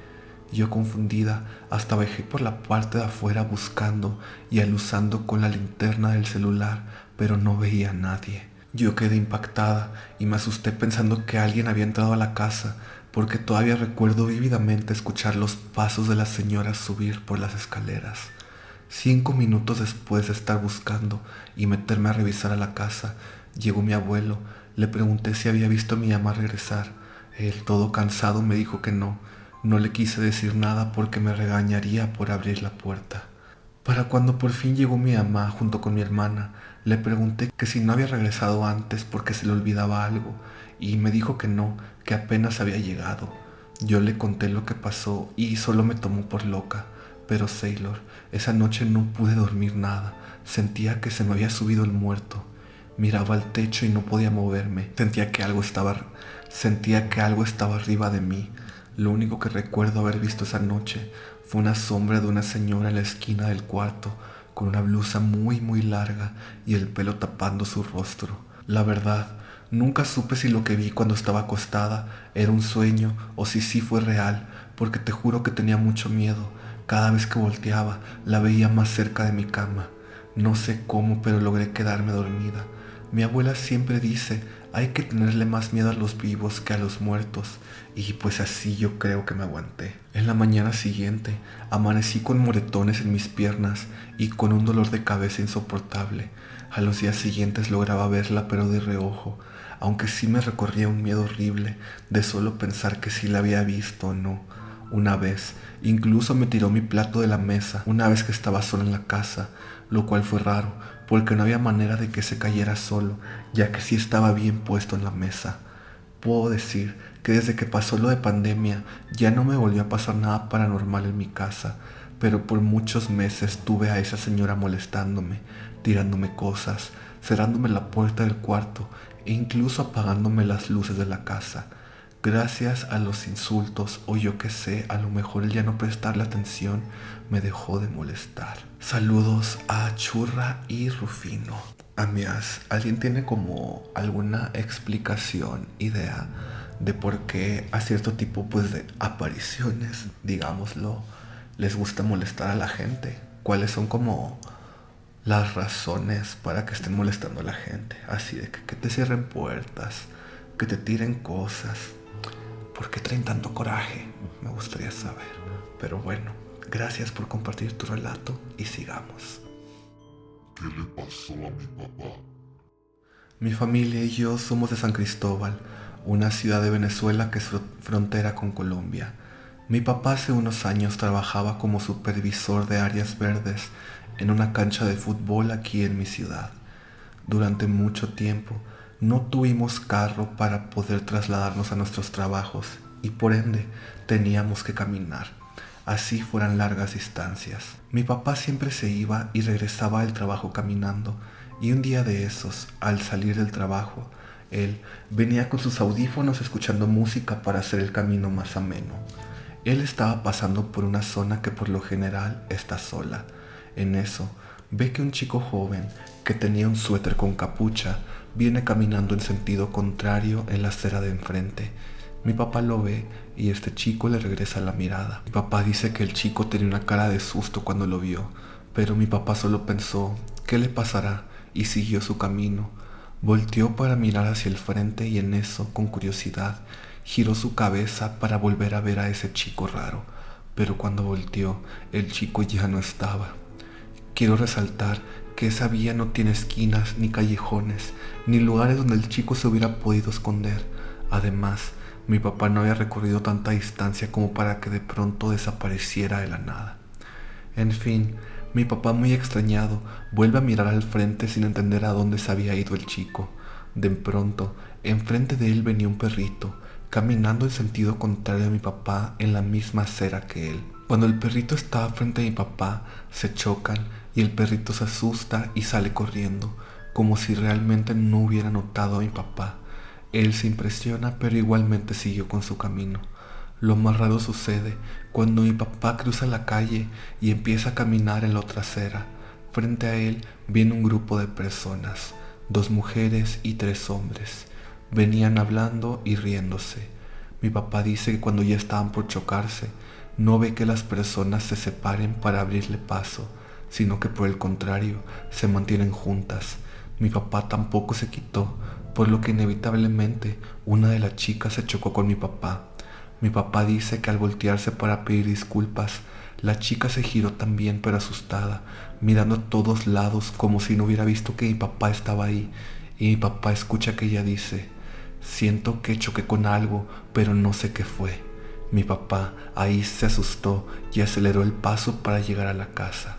Yo confundida, hasta bajé por la parte de afuera buscando y alusando con la linterna del celular, pero no veía a nadie. Yo quedé impactada y me asusté pensando que alguien había entrado a la casa, porque todavía recuerdo vívidamente escuchar los pasos de la señora subir por las escaleras. 5 minutos después de estar buscando y meterme a revisar a la casa, llegó mi abuelo. Le pregunté si había visto a mi ama regresar. Él, todo cansado, me dijo que no. No le quise decir nada porque me regañaría por abrir la puerta. Para cuando por fin llegó mi mamá junto con mi hermana, le pregunté que si no había regresado antes porque se le olvidaba algo, y me dijo que no, que apenas había llegado. Yo le conté lo que pasó y solo me tomó por loca. Pero Sailor, esa noche no pude dormir nada. Sentía que se me había subido el muerto. Miraba al techo y no podía moverme. Sentía que algo estaba arriba de mí. Lo único que recuerdo haber visto esa noche fue una sombra de una señora en la esquina del cuarto, con una blusa muy larga y el pelo tapando su rostro. La verdad, nunca supe si lo que vi cuando estaba acostada era un sueño o si sí fue real, porque te juro que tenía mucho miedo. Cada vez que volteaba, la veía más cerca de mi cama. No sé cómo, pero logré quedarme dormida. Mi abuela siempre dice, hay que tenerle más miedo a los vivos que a los muertos, y pues así yo creo que me aguanté. En la mañana siguiente, amanecí con moretones en mis piernas y con un dolor de cabeza insoportable. A los días siguientes lograba verla, pero de reojo, aunque sí me recorría un miedo horrible de solo pensar que si la había visto o no. Una vez, incluso me tiró mi plato de la mesa, una vez que estaba sola en la casa, lo cual fue raro, porque no había manera de que se cayera solo, ya que sí estaba bien puesto en la mesa. Puedo decir que desde que pasó lo de pandemia, ya no me volvió a pasar nada paranormal en mi casa, pero por muchos meses tuve a esa señora molestándome, tirándome cosas, cerrándome la puerta del cuarto e incluso apagándome las luces de la casa. Gracias a los insultos o yo que sé, a lo mejor el ya no prestarle atención me dejó de molestar. Saludos a Churra y Rufino. Amigas, ¿alguien tiene como alguna explicación, idea de por qué a cierto tipo pues de apariciones, digámoslo, les gusta molestar a la gente? ¿Cuáles son como las razones para que estén molestando a la gente? Así de que te cierren puertas, que te tiren cosas. ¿Por qué traen tanto coraje? Me gustaría saber. Pero bueno, gracias por compartir tu relato y sigamos. ¿Qué le pasó a mi papá? Mi familia y yo somos de San Cristóbal, una ciudad de Venezuela que es frontera con Colombia. Mi papá hace unos años trabajaba como supervisor de áreas verdes en una cancha de fútbol aquí en mi ciudad. Durante mucho tiempo no tuvimos carro para poder trasladarnos a nuestros trabajos y por ende teníamos que caminar, así fueran largas distancias. Mi papá siempre se iba y regresaba del trabajo caminando, y un día de esos, al salir del trabajo, él venía con sus audífonos escuchando música para hacer el camino más ameno. Él estaba pasando por una zona que por lo general está sola. En eso, ve que un chico joven que tenía un suéter con capucha viene caminando en sentido contrario en la acera de enfrente. Mi papá lo ve y este chico le regresa la mirada. Mi papá dice que el chico tenía una cara de susto cuando lo vio, pero mi papá solo pensó, ¿qué le pasará? Y siguió su camino. Volteó para mirar hacia el frente y en eso, con curiosidad, giró su cabeza para volver a ver a ese chico raro. Pero cuando volteó, el chico ya no estaba. Quiero resaltar que esa vía no tiene esquinas, ni callejones, ni lugares donde el chico se hubiera podido esconder. Además, mi papá no había recorrido tanta distancia como para que de pronto desapareciera de la nada. En fin, mi papá, muy extrañado, vuelve a mirar al frente sin entender a dónde se había ido el chico. De pronto, enfrente de él venía un perrito, caminando en sentido contrario a mi papá en la misma acera que él. Cuando el perrito estaba frente a mi papá, se chocan y el perrito se asusta y sale corriendo, como si realmente no hubiera notado a mi papá. Él se impresiona, pero igualmente siguió con su camino. Lo más raro sucede cuando mi papá cruza la calle y empieza a caminar en la otra acera. Frente a él viene un grupo de personas, 2 mujeres y 3 hombres. Venían hablando y riéndose. Mi papá dice que cuando ya estaban por chocarse, no ve que las personas se separen para abrirle paso, sino que por el contrario, se mantienen juntas. Mi papá tampoco se quitó, por lo que inevitablemente una de las chicas se chocó con mi papá. Mi papá dice que al voltearse para pedir disculpas, la chica se giró también pero asustada, mirando a todos lados como si no hubiera visto que mi papá estaba ahí, y mi papá escucha que ella dice: siento que choqué con algo, pero no sé qué fue. Mi papá ahí se asustó y aceleró el paso para llegar a la casa.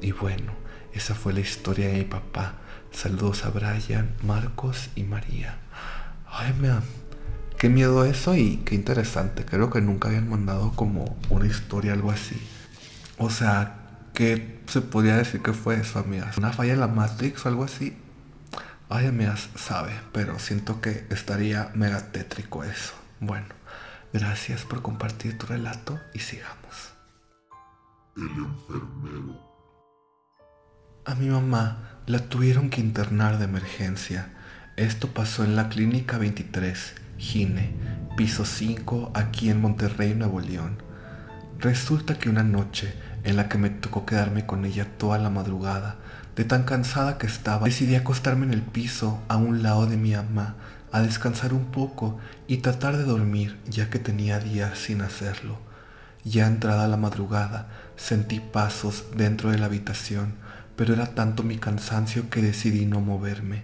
Y bueno, esa fue la historia de mi papá. Saludos a Brian, Marcos y María. Ay, qué miedo eso y qué interesante. Creo que nunca habían mandado como una historia, algo así. O sea, ¿qué se podría decir que fue eso, amigas? ¿Una falla en la Matrix o algo así? Ay, amigas, sabe, pero siento que estaría mega tétrico eso. Bueno, gracias por compartir tu relato y sigamos. El enfermero. A mi mamá la tuvieron que internar de emergencia. Esto pasó en la Clínica 23, Gine, piso 5, aquí en Monterrey, Nuevo León. Resulta que una noche en la que me tocó quedarme con ella toda la madrugada, de tan cansada que estaba, decidí acostarme en el piso a un lado de mi mamá a descansar un poco y tratar de dormir, ya que tenía días sin hacerlo. Ya entrada la madrugada, sentí pasos dentro de la habitación, pero era tanto mi cansancio que decidí no moverme.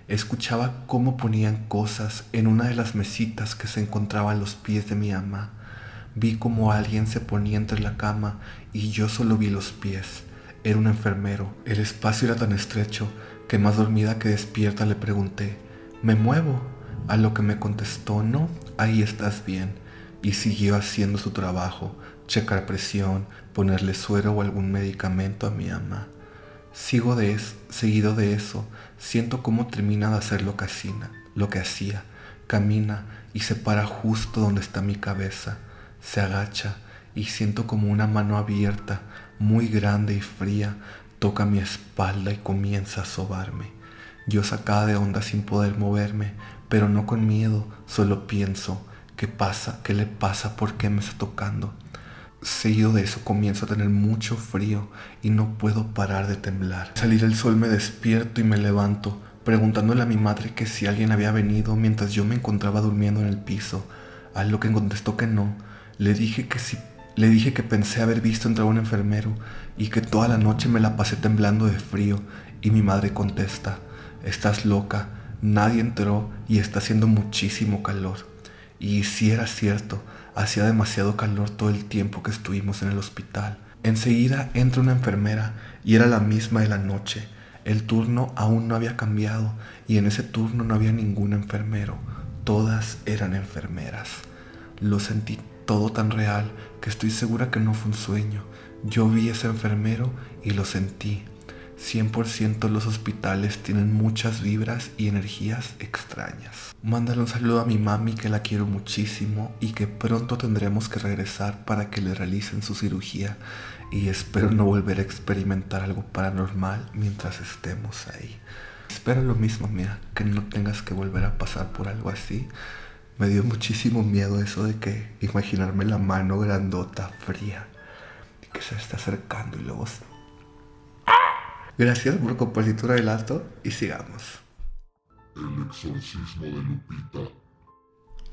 Escuchaba cómo ponían cosas en una de las mesitas que se encontraba a los pies de mi mamá. Vi como alguien se ponía entre la cama y yo solo vi los pies. Era un enfermero. El espacio era tan estrecho que más dormida que despierta le pregunté: ¿me muevo? A lo que me contestó: no, ahí estás bien. Y siguió haciendo su trabajo, checar presión, ponerle suero o algún medicamento a mi mamá. Seguido de eso, siento cómo termina de hacer lo que hacía. Camina y se para justo donde está mi cabeza. Se agacha y siento como una mano abierta, muy grande y fría, toca mi espalda y comienza a sobarme. Yo sacada de onda sin poder moverme, pero no con miedo, solo pienso: ¿qué pasa? ¿Qué le pasa? ¿Por qué me está tocando? Seguido de eso comienzo a tener mucho frío y no puedo parar de temblar. Al salir el sol me despierto y me levanto, preguntándole a mi madre que si alguien había venido mientras yo me encontraba durmiendo en el piso, a lo que contestó que no. Le dije que pensé haber visto entrar un enfermero y que toda la noche me la pasé temblando de frío, y mi madre contesta: estás loca, nadie entró y está haciendo muchísimo calor. Y si era cierto, hacía demasiado calor todo el tiempo que estuvimos en el hospital. Enseguida entra una enfermera y era la misma de la noche. El turno aún no había cambiado y en ese turno no había ningún enfermero. Todas eran enfermeras. Lo sentí todo tan real que estoy segura que no fue un sueño. Yo vi a ese enfermero y lo sentí. 100% los hospitales tienen muchas vibras y energías extrañas. Mándale un saludo a mi mami, que la quiero muchísimo y que pronto tendremos que regresar para que le realicen su cirugía, y espero no volver a experimentar algo paranormal mientras estemos ahí. Espero lo mismo, mía, que no tengas que volver a pasar por algo así. Me dio muchísimo miedo eso de que imaginarme la mano grandota, fría, que se está acercando y luego... Gracias por compartir tu relato y sigamos. El exorcismo de Lupita.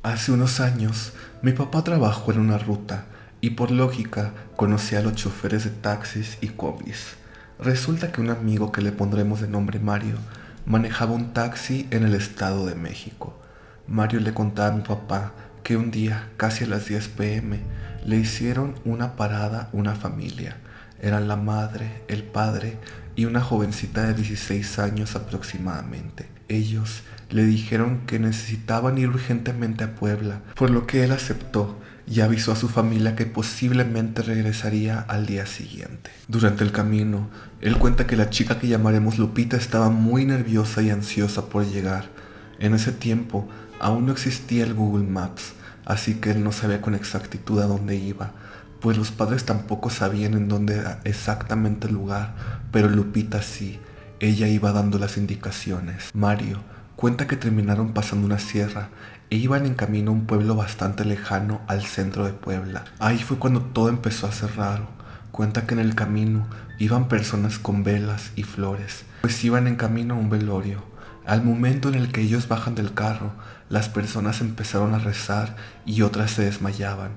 Hace unos años, mi papá trabajó en una ruta y por lógica conocía a los choferes de taxis y combis. Resulta que un amigo que le pondremos de nombre Mario manejaba un taxi en el Estado de México. Mario le contaba a mi papá que un día, casi a las 10 p.m., le hicieron una parada una familia. Eran la madre, el padre y una jovencita de 16 años aproximadamente. Ellos le dijeron que necesitaban ir urgentemente a Puebla, por lo que él aceptó y avisó a su familia que posiblemente regresaría al día siguiente. Durante el camino, él cuenta que la chica que llamaremos Lupita estaba muy nerviosa y ansiosa por llegar. En ese tiempo aún no existía el Google Maps, así que él no sabía con exactitud a dónde iba, pues los padres tampoco sabían en dónde era exactamente el lugar, pero Lupita sí. Ella iba dando las indicaciones. Mario cuenta que terminaron pasando una sierra e iban en camino a un pueblo bastante lejano al centro de Puebla. Ahí fue cuando todo empezó a ser raro, Cuenta que en el camino iban personas con velas y flores, pues iban en camino a un velorio. Al momento en el que ellos bajan del carro, las personas empezaron a rezar y otras se desmayaban.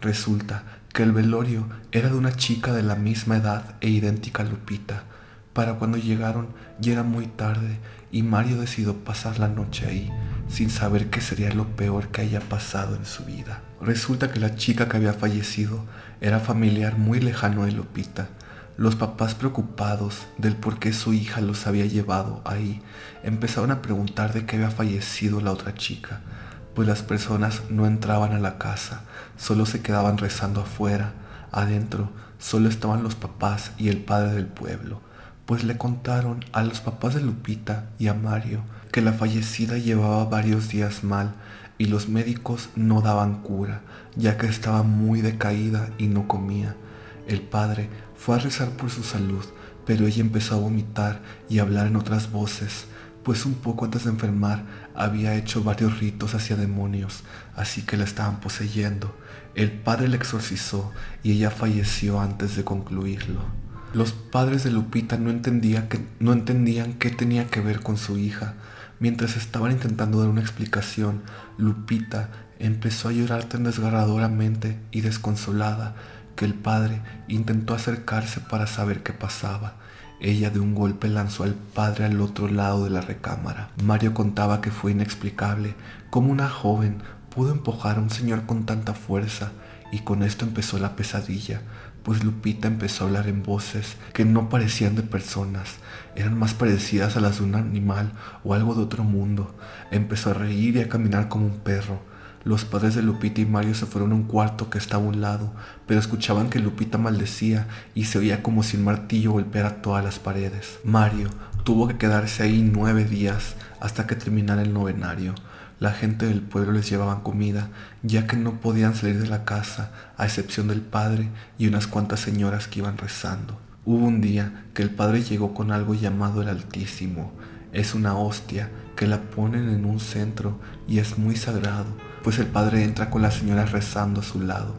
Resulta que el velorio era de una chica de la misma edad e idéntica a Lupita. Para cuando llegaron ya era muy tarde y Mario decidió pasar la noche ahí, sin saber que sería lo peor que haya pasado en su vida. Resulta que la chica que había fallecido era familiar muy lejano de Lupita. Los papás, preocupados del por qué su hija los había llevado ahí, empezaron a preguntar de qué había fallecido la otra chica, pues las personas no entraban a la casa, solo se quedaban rezando afuera. Adentro solo estaban los papás y el padre del pueblo, pues le contaron a los papás de Lupita y a Mario que la fallecida llevaba varios días mal y los médicos no daban cura, ya que estaba muy decaída y no comía. El padre fue a rezar por su salud, pero ella empezó a vomitar y a hablar en otras voces, pues un poco antes de enfermar había hecho varios ritos hacia demonios, así que la estaban poseyendo. El padre la exorcizó y ella falleció antes de concluirlo. Los padres de Lupita no entendían qué tenía que ver con su hija. Mientras estaban intentando dar una explicación, Lupita empezó a llorar tan desgarradoramente y desconsolada que el padre intentó acercarse para saber qué pasaba. Ella de un golpe lanzó al padre al otro lado de la recámara. Mario contaba que fue inexplicable cómo una joven pudo empujar a un señor con tanta fuerza, y con esto empezó la pesadilla, pues Lupita empezó a hablar en voces que no parecían de personas, eran más parecidas a las de un animal o algo de otro mundo. Empezó a reír y a caminar como un perro. Los padres de Lupita y Mario se fueron a un cuarto que estaba a un lado, pero escuchaban que Lupita maldecía y se oía como si un martillo golpeara todas las paredes. Mario tuvo que quedarse ahí 9 días hasta que terminara el novenario. La gente del pueblo les llevaba comida, ya que no podían salir de la casa, a excepción del padre y unas cuantas señoras que iban rezando. Hubo un día que el padre llegó con algo llamado el Altísimo. Es una hostia que la ponen en un centro y es muy sagrado, pues el padre entra con las señoras rezando a su lado.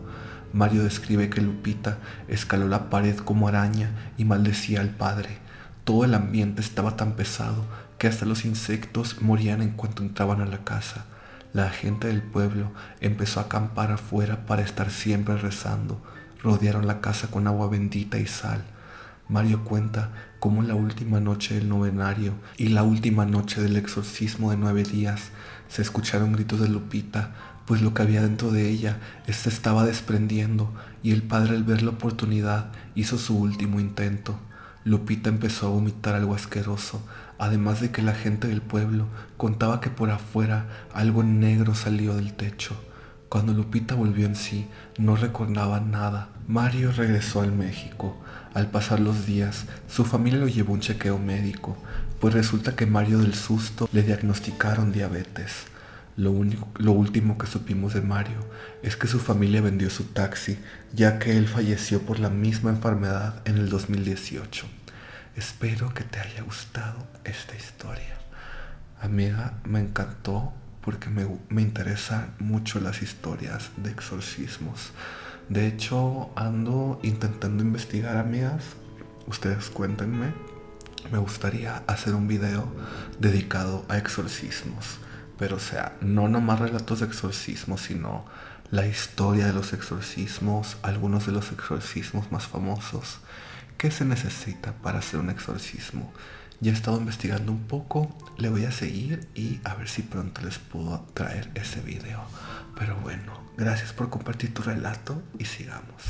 Mario describe que Lupita escaló la pared como araña y maldecía al padre. Todo el ambiente estaba tan pesado que hasta los insectos morían en cuanto entraban a la casa. La gente del pueblo empezó a acampar afuera para estar siempre rezando. Rodearon la casa con agua bendita y sal. Mario cuenta cómo la última noche del novenario y la última noche del exorcismo de 9 días se escucharon gritos de Lupita, pues lo que había dentro de ella se estaba desprendiendo, y el padre, al ver la oportunidad, hizo su último intento. Lupita empezó a vomitar algo asqueroso, además de que la gente del pueblo contaba que por afuera algo negro salió del techo. Cuando Lupita volvió en sí, no recordaba nada. Mario regresó al México. Al pasar los días, su familia lo llevó a un chequeo médico, pues resulta que Mario, del susto, le diagnosticaron diabetes. Lo último que supimos de Mario es que su familia vendió su taxi, ya que él falleció por la misma enfermedad en el 2018. Espero que te haya gustado esta historia. Amiga, me encantó porque me interesan mucho las historias de exorcismos. De hecho, ando intentando investigar, amigas. Ustedes cuéntenme. Me gustaría hacer un video dedicado a exorcismos. Pero o sea, no nomás relatos de exorcismos, sino la historia de los exorcismos, algunos de los exorcismos más famosos. ¿Qué se necesita para hacer un exorcismo? Ya he estado investigando un poco, le voy a seguir y a ver si pronto les puedo traer ese video. Pero bueno, gracias por compartir tu relato y sigamos.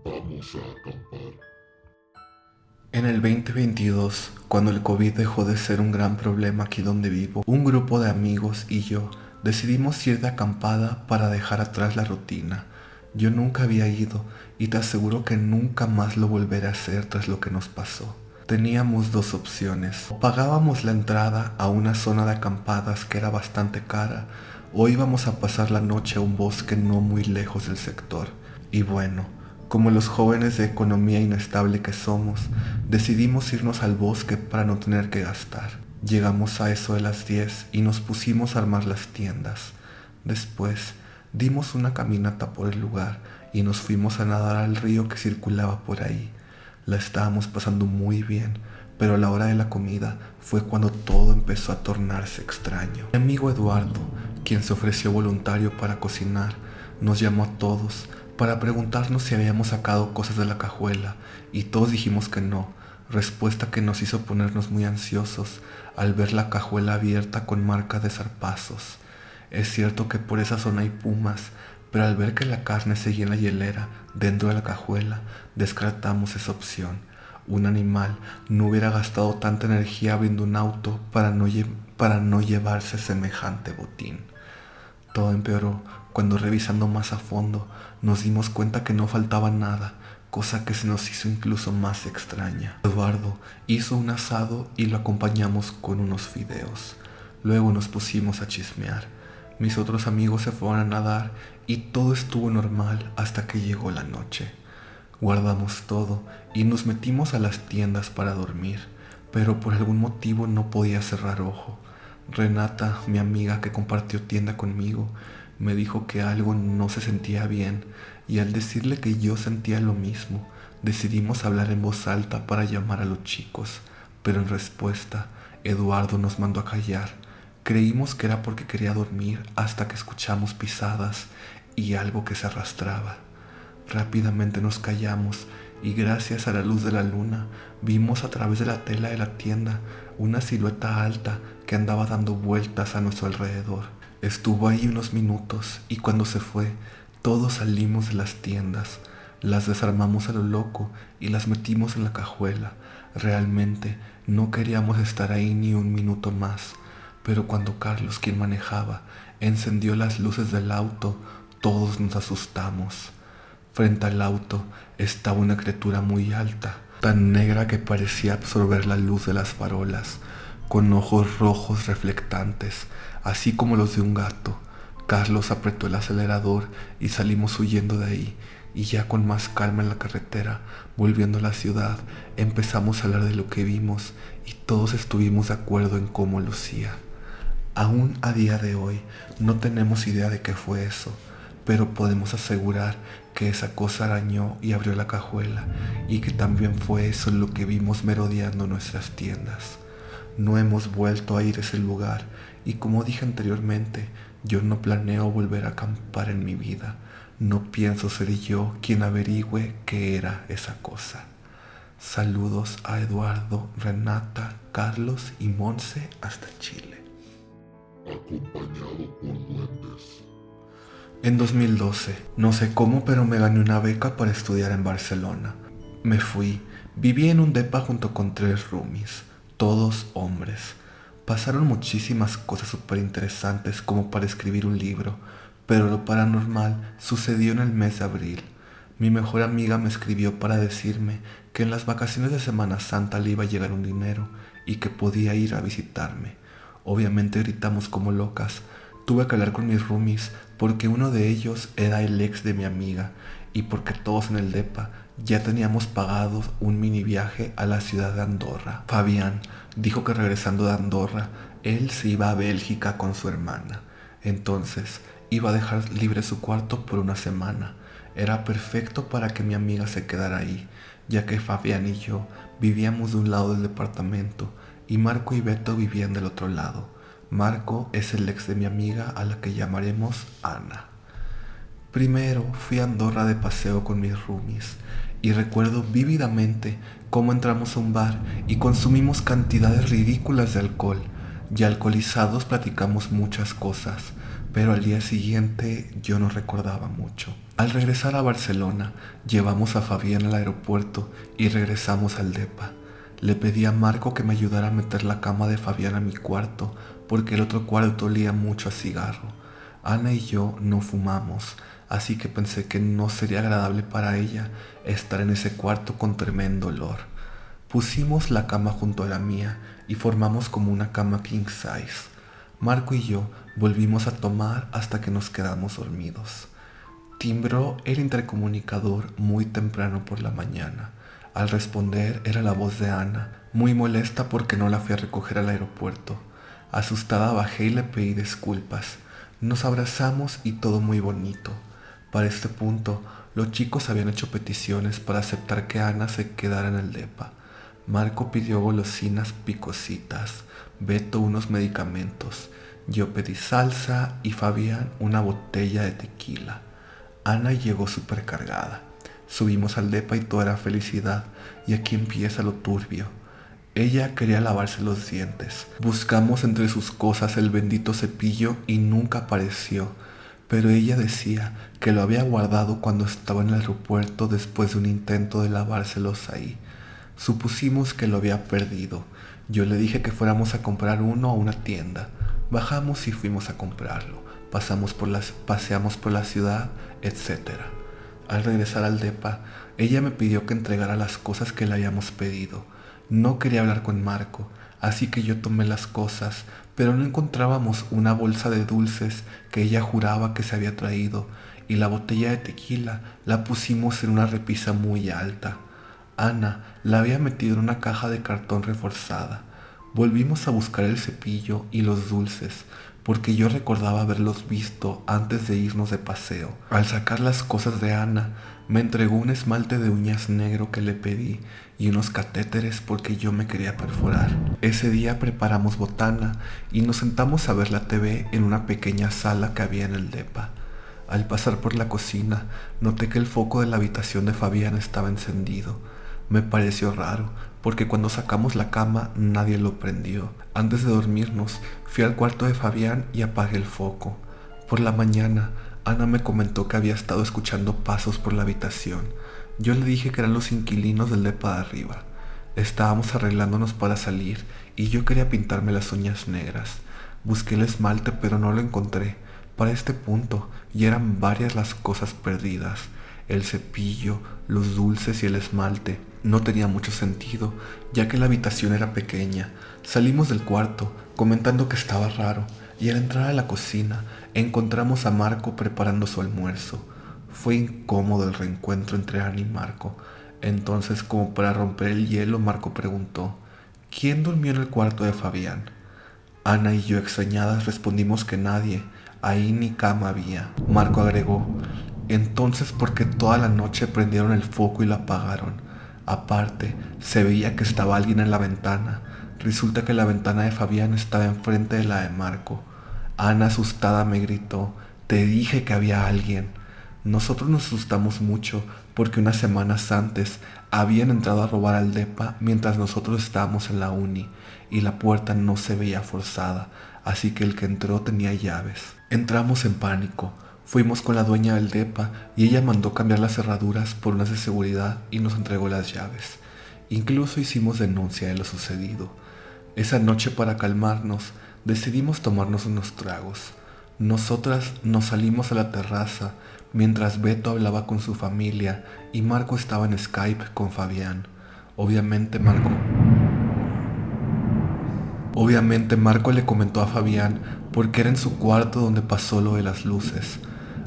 Vamos a acampar. En el 2022, cuando el COVID dejó de ser un gran problema aquí donde vivo, un grupo de amigos y yo decidimos ir de acampada para dejar atrás la rutina. Yo nunca había ido y te aseguro que nunca más lo volveré a hacer tras lo que nos pasó. Teníamos 2 opciones: o pagábamos la entrada a una zona de acampadas que era bastante cara, o íbamos a pasar la noche a un bosque no muy lejos del sector. Y bueno, como los jóvenes de economía inestable que somos, decidimos irnos al bosque para no tener que gastar. Llegamos a eso de las 10 y nos pusimos a armar las tiendas. Después dimos una caminata por el lugar y nos fuimos a nadar al río que circulaba por ahí. La estábamos pasando muy bien, pero a la hora de la comida fue cuando todo empezó a tornarse extraño. Mi amigo Eduardo, quien se ofreció voluntario para cocinar, nos llamó a todos para preguntarnos si habíamos sacado cosas de la cajuela, y todos dijimos que no, respuesta que nos hizo ponernos muy ansiosos al ver la cajuela abierta con marca de zarpazos. Es cierto que por esa zona hay pumas, pero al ver que la carne seguía en la hielera dentro de la cajuela, descartamos esa opción. Un animal no hubiera gastado tanta energía abriendo un auto para no llevarse semejante botín. Todo empeoró cuando, revisando más a fondo, nos dimos cuenta que no faltaba nada, cosa que se nos hizo incluso más extraña. Eduardo hizo un asado y lo acompañamos con unos fideos. Luego nos pusimos a chismear. Mis otros amigos se fueron a nadar y todo estuvo normal hasta que llegó la noche. Guardamos todo y nos metimos a las tiendas para dormir, pero por algún motivo no podía cerrar ojo. Renata, mi amiga que compartió tienda conmigo, me dijo que algo no se sentía bien, y al decirle que yo sentía lo mismo, decidimos hablar en voz alta para llamar a los chicos, pero en respuesta, Eduardo nos mandó a callar. Creímos que era porque quería dormir hasta que escuchamos pisadas y algo que se arrastraba. Rápidamente nos callamos y gracias a la luz de la luna vimos a través de la tela de la tienda una silueta alta que andaba dando vueltas a nuestro alrededor. Estuvo ahí unos minutos y cuando se fue, todos salimos de las tiendas, las desarmamos a lo loco y las metimos en la cajuela. Realmente no queríamos estar ahí ni un minuto más, pero cuando Carlos, quien manejaba, encendió las luces del auto, todos nos asustamos. Frente al auto estaba una criatura muy alta, tan negra que parecía absorber la luz de las farolas, con ojos rojos reflectantes, así como los de un gato. Carlos apretó el acelerador y salimos huyendo de ahí, y ya con más calma en la carretera, volviendo a la ciudad, empezamos a hablar de lo que vimos y todos estuvimos de acuerdo en cómo lucía. Aún a día de hoy no tenemos idea de qué fue eso, pero podemos asegurar que esa cosa arañó y abrió la cajuela, y que también fue eso lo que vimos merodeando nuestras tiendas. No hemos vuelto a ir a ese lugar, y como dije anteriormente, yo no planeo volver a acampar en mi vida. No pienso ser yo quien averigüe qué era esa cosa. Saludos a Eduardo, Renata, Carlos y Monse hasta Chile. Acompañado por duendes. En 2012, no sé cómo, pero me gané una beca para estudiar en Barcelona. Me fui, viví en un depa junto con 3 roomies, todos hombres. Pasaron muchísimas cosas súper interesantes como para escribir un libro, pero lo paranormal sucedió en el mes de abril. Mi mejor amiga me escribió para decirme que en las vacaciones de Semana Santa le iba a llegar un dinero y que podía ir a visitarme. Obviamente gritamos como locas. Tuve que hablar con mis roomies porque uno de ellos era el ex de mi amiga y porque todos en el depa ya teníamos pagado un mini viaje a la ciudad de Andorra. Fabián dijo que regresando de Andorra, él se iba a Bélgica con su hermana. Entonces iba a dejar libre su cuarto por una semana. Era perfecto para que mi amiga se quedara ahí, ya que Fabián y yo vivíamos de un lado del departamento y Marco y Beto vivían del otro lado. Marco es el ex de mi amiga, a la que llamaremos Ana. Primero fui a Andorra de paseo con mis roomies y recuerdo vívidamente cómo entramos a un bar y consumimos cantidades ridículas de alcohol. Ya alcoholizados platicamos muchas cosas, pero al día siguiente yo no recordaba mucho. Al regresar a Barcelona, llevamos a Fabián al aeropuerto y regresamos al depa. Le pedí a Marco que me ayudara a meter la cama de Fabián a mi cuarto, porque el otro cuarto olía mucho a cigarro. Ana y yo no fumamos, así que pensé que no sería agradable para ella estar en ese cuarto con tremendo olor. Pusimos la cama junto a la mía y formamos como una cama king size. Marco y yo volvimos a tomar hasta que nos quedamos dormidos. Timbró el intercomunicador muy temprano por la mañana. Al responder era la voz de Ana, muy molesta porque no la fui a recoger al aeropuerto. Asustada bajé y le pedí disculpas. Nos abrazamos y todo muy bonito. Para este punto, Los chicos habían hecho peticiones para aceptar que Ana se quedara en el depa. Marco pidió golosinas picositas, Beto unos medicamentos, yo pedí salsa y Fabián una botella de tequila. Ana llegó supercargada. Subimos al depa y toda era felicidad, y aquí empieza lo turbio. Ella quería lavarse los dientes. Buscamos entre sus cosas el bendito cepillo y nunca apareció, pero ella decía que lo había guardado cuando estaba en el aeropuerto después de un intento de lavárselos ahí. Supusimos que lo había perdido. Yo le dije que fuéramos a comprar uno a una tienda. Bajamos y fuimos a comprarlo. Paseamos por la ciudad, etc. Al regresar al depa, ella me pidió que entregara las cosas que le habíamos pedido. No quería hablar con Marco, así que yo tomé las cosas, pero no encontrábamos una bolsa de dulces que ella juraba que se había traído, y la botella de tequila la pusimos en una repisa muy alta. Ana la había metido en una caja de cartón reforzada. Volvimos a buscar el cepillo y los dulces, porque yo recordaba haberlos visto antes de irnos de paseo. Al sacar las cosas de Ana, me entregó un esmalte de uñas negro que le pedí y unos catéteres porque yo me quería perforar. Ese día preparamos botana y nos sentamos a ver la TV en una pequeña sala que había en el depa. Al pasar por la cocina, noté que el foco de la habitación de Fabián estaba encendido. Me pareció raro, porque cuando sacamos la cama nadie lo prendió. Antes de dormirnos, fui al cuarto de Fabián y apagué el foco. Por la mañana, Ana me comentó que había estado escuchando pasos por la habitación. Yo le dije que eran los inquilinos del depa de arriba. Estábamos arreglándonos para salir y yo quería pintarme las uñas negras. Busqué el esmalte pero no lo encontré. Para este punto ya eran varias las cosas perdidas. El cepillo, los dulces y el esmalte. No tenía mucho sentido, ya que la habitación era pequeña. Salimos del cuarto, comentando que estaba raro, y al entrar a la cocina, encontramos a Marco preparando su almuerzo. Fue incómodo el reencuentro entre Ana y Marco. Entonces, como para romper el hielo, Marco preguntó: ¿quién durmió en el cuarto de Fabián? Ana y yo, extrañadas, respondimos que nadie. Ahí ni cama había. Marco agregó: entonces, ¿por qué toda la noche prendieron el foco y lo apagaron? Aparte, se veía que estaba alguien en la ventana. Resulta que la ventana de Fabián estaba enfrente de la de Marco. Ana, asustada, me gritó: te dije que había alguien. Nosotros nos asustamos mucho porque unas semanas antes habían entrado a robar al depa mientras nosotros estábamos en la uni y la puerta no se veía forzada, así que el que entró tenía llaves. Entramos en pánico. Fuimos con la dueña del depa y ella mandó cambiar las cerraduras por unas de seguridad y nos entregó las llaves. Incluso hicimos denuncia de lo sucedido. Esa noche, para calmarnos, decidimos tomarnos unos tragos. Nosotras nos salimos a la terraza mientras Beto hablaba con su familia y Marco estaba en Skype con Fabián. Obviamente Marco le comentó a Fabián porque era en su cuarto donde pasó lo de las luces.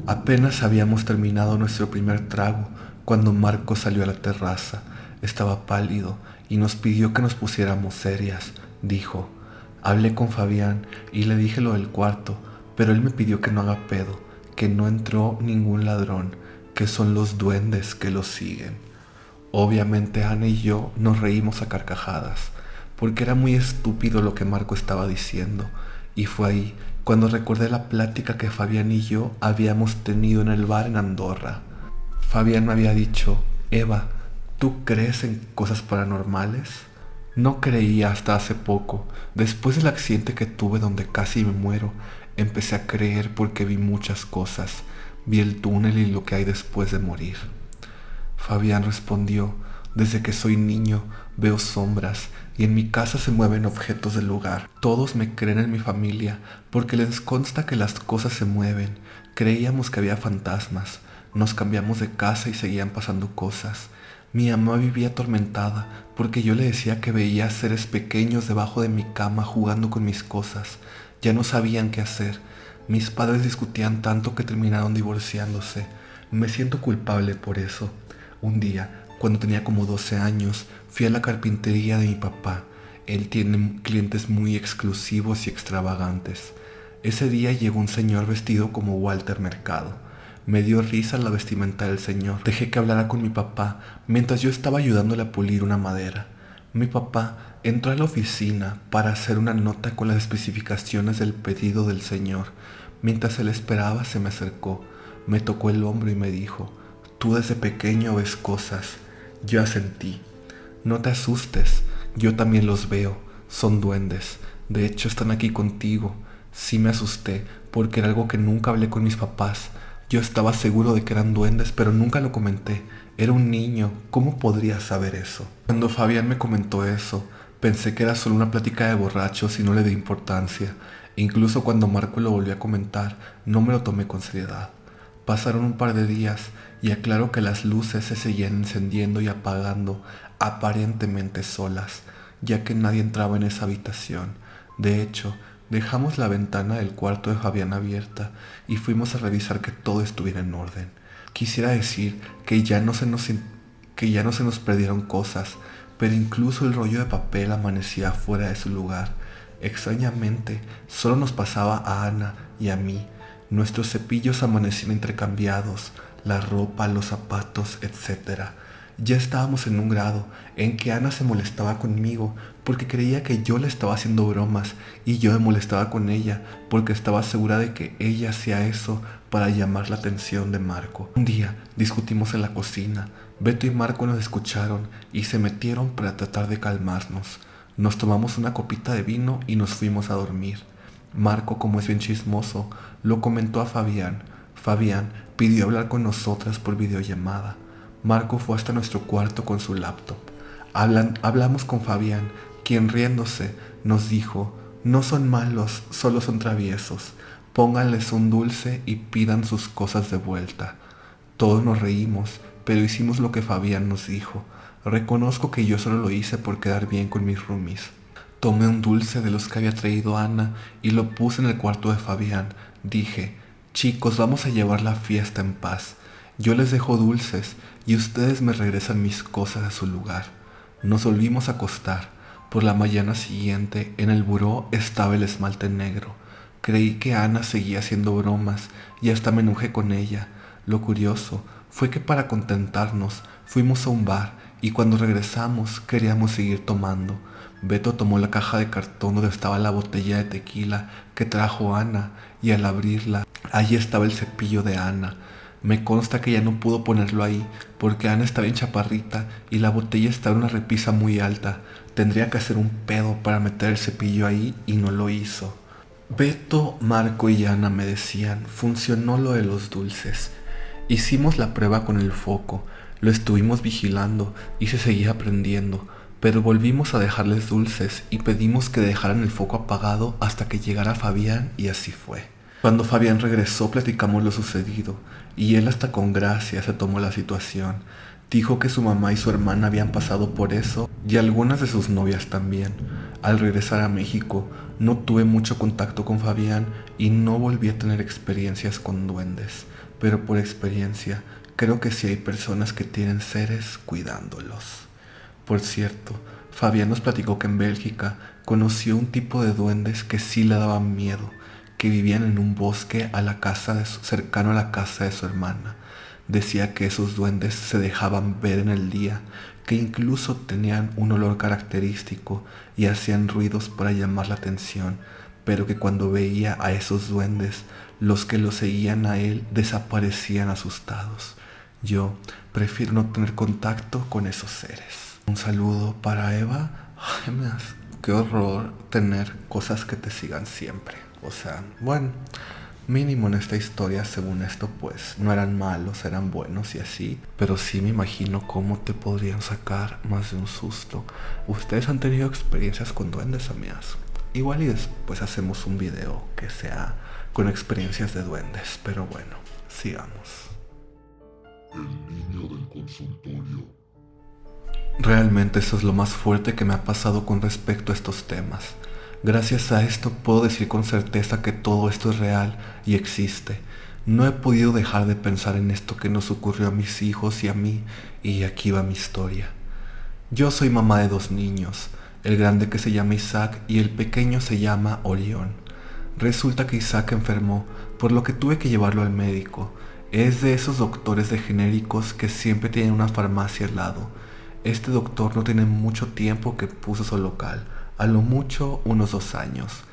Apenas habíamos terminado nuestro primer trago cuando Marco salió a la terraza. Estaba pálido y nos pidió que nos pusiéramos serias. Dijo: hablé con Fabián y le dije lo del cuarto, pero él me pidió que no haga pedo, que no entró ningún ladrón, que son los duendes que lo siguen. Obviamente Ana y yo nos reímos a carcajadas, porque era muy estúpido lo que Marco estaba diciendo, y fue ahí cuando recordé la plática que Fabián y yo habíamos tenido en el bar en Andorra. Fabián me había dicho: Eva, ¿tú crees en cosas paranormales? No creía hasta hace poco. Después del accidente que tuve donde casi me muero, empecé a creer porque vi muchas cosas. Vi el túnel y lo que hay después de morir. Fabián respondió: desde que soy niño veo sombras y en mi casa se mueven objetos del lugar. Todos me creen en mi familia porque les consta que las cosas se mueven. Creíamos que había fantasmas. Nos cambiamos de casa y seguían pasando cosas. Mi mamá vivía atormentada porque yo le decía que veía seres pequeños debajo de mi cama jugando con mis cosas. Ya no sabían qué hacer. Mis padres discutían tanto que terminaron divorciándose. Me siento culpable por eso. Un día, cuando tenía como 12 años, fui a la carpintería de mi papá. Él tiene clientes muy exclusivos y extravagantes. Ese día llegó un señor vestido como Walter Mercado. Me dio risa la vestimenta del señor. Dejé que hablara con mi papá mientras yo estaba ayudándole a pulir una madera. Mi papá entró a la oficina para hacer una nota con las especificaciones del pedido del señor. Mientras él esperaba, se me acercó, me tocó el hombro y me dijo: «Tú desde pequeño ves cosas». Yo asentí. «No te asustes, yo también los veo, son duendes. De hecho, están aquí contigo». Sí me asusté porque era algo que nunca hablé con mis papás. Yo estaba seguro de que eran duendes, pero nunca lo comenté. Era un niño, ¿cómo podría saber eso? Cuando Fabián me comentó eso, pensé que era solo una plática de borrachos y no le di importancia. Incluso cuando Marco lo volvió a comentar, no me lo tomé con seriedad. Pasaron un par de días y aclaro que las luces se seguían encendiendo y apagando, aparentemente solas, ya que nadie entraba en esa habitación. De hecho, dejamos la ventana del cuarto de Fabián abierta y fuimos a revisar que todo estuviera en orden. Quisiera decir que ya no se nos perdieron cosas, pero incluso el rollo de papel amanecía fuera de su lugar. Extrañamente, solo nos pasaba a Ana y a mí. Nuestros cepillos amanecían intercambiados, la ropa, los zapatos, etc. Ya estábamos en un grado en que Ana se molestaba conmigo porque creía que yo le estaba haciendo bromas y yo me molestaba con ella porque estaba segura de que ella hacía eso para llamar la atención de Marco. Un día discutimos en la cocina. Beto y Marco nos escucharon y se metieron para tratar de calmarnos. Nos tomamos una copita de vino y nos fuimos a dormir. Marco, como es bien chismoso, lo comentó a Fabián. Fabián pidió hablar con nosotras por videollamada. Marco fue hasta nuestro cuarto con su laptop. Hablamos con Fabián, quien riéndose nos dijo: «No son malos, solo son traviesos. Pónganles un dulce y pidan sus cosas de vuelta». Todos nos reímos, pero hicimos lo que Fabián nos dijo. Reconozco que yo solo lo hice por quedar bien con mis roomies. Tomé un dulce de los que había traído Ana y lo puse en el cuarto de Fabián. Dije: «Chicos, vamos a llevar la fiesta en paz. Yo les dejo dulces y ustedes me regresan mis cosas a su lugar». Nos volvimos a acostar. Por la mañana siguiente, en el buró estaba el esmalte negro. Creí que Ana seguía haciendo bromas y hasta me enojé con ella. Lo curioso fue que para contentarnos fuimos a un bar y cuando regresamos queríamos seguir tomando. Beto tomó la caja de cartón donde estaba la botella de tequila que trajo Ana y al abrirla, allí estaba el cepillo de Ana. Me consta que ya no pudo ponerlo ahí porque Ana estaba bien chaparrita y la botella estaba en una repisa muy alta. Tendría que hacer un pedo para meter el cepillo ahí y no lo hizo. Beto, Marco y Ana me decían: «Funcionó lo de los dulces». Hicimos la prueba con el foco, lo estuvimos vigilando y se seguía prendiendo, pero volvimos a dejarles dulces y pedimos que dejaran el foco apagado hasta que llegara Fabián y así fue. Cuando Fabián regresó platicamos lo sucedido y él hasta con gracia se tomó la situación. Dijo que su mamá y su hermana habían pasado por eso y algunas de sus novias también. Al regresar a México no tuve mucho contacto con Fabián y no volví a tener experiencias con duendes, pero por experiencia creo que sí hay personas que tienen seres cuidándolos. Por cierto, Fabián nos platicó que en Bélgica conoció un tipo de duendes que sí le daban miedo, que vivían en un bosque cercano a la casa de su hermana. Decía que esos duendes se dejaban ver en el día, que incluso tenían un olor característico y hacían ruidos para llamar la atención, pero que cuando veía a esos duendes, los que lo seguían a él desaparecían asustados. Yo prefiero no tener contacto con esos seres. Un saludo para Eva. Ay, qué horror tener cosas que te sigan siempre. O sea, bueno, mínimo en esta historia, según esto, pues no eran malos, eran buenos y así. Pero sí me imagino cómo te podrían sacar más de un susto. ¿Ustedes han tenido experiencias con duendes, amigas? Igual y después hacemos un video que sea con experiencias de duendes. Pero bueno, sigamos. El niño del consultorio. Realmente eso es lo más fuerte que me ha pasado con respecto a estos temas. Gracias a esto puedo decir con certeza que todo esto es real y existe. No he podido dejar de pensar en esto que nos ocurrió a mis hijos y a mí, y aquí va mi historia. Yo soy mamá de 2 niños, el grande que se llama Isaac y el pequeño se llama Orión. Resulta que Isaac enfermó, por lo que tuve que llevarlo al médico. Es de esos doctores de genéricos que siempre tienen una farmacia al lado. Este doctor no tiene mucho tiempo que puso su local, a lo mucho unos 2 años.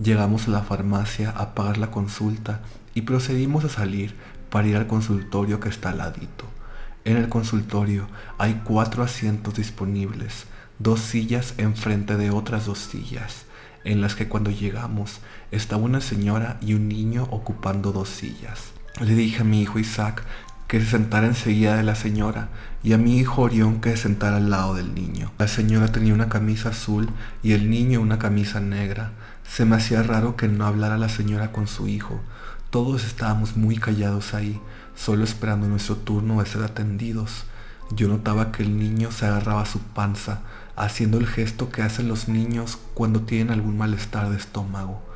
Llegamos a la farmacia a pagar la consulta y procedimos a salir para ir al consultorio que está al ladito. En el consultorio hay 4 asientos disponibles, 2 sillas enfrente de otras 2 sillas, en las que cuando llegamos estaba una señora y un niño ocupando 2 sillas. Le dije a mi hijo Isaac que se sentara enseguida de la señora y a mi hijo Orión que se sentara al lado del niño. La señora tenía una camisa azul y el niño una camisa negra. Se me hacía raro que no hablara la señora con su hijo. Todos estábamos muy callados ahí, solo esperando nuestro turno de ser atendidos. Yo notaba que el niño se agarraba a su panza, haciendo el gesto que hacen los niños cuando tienen algún malestar de estómago.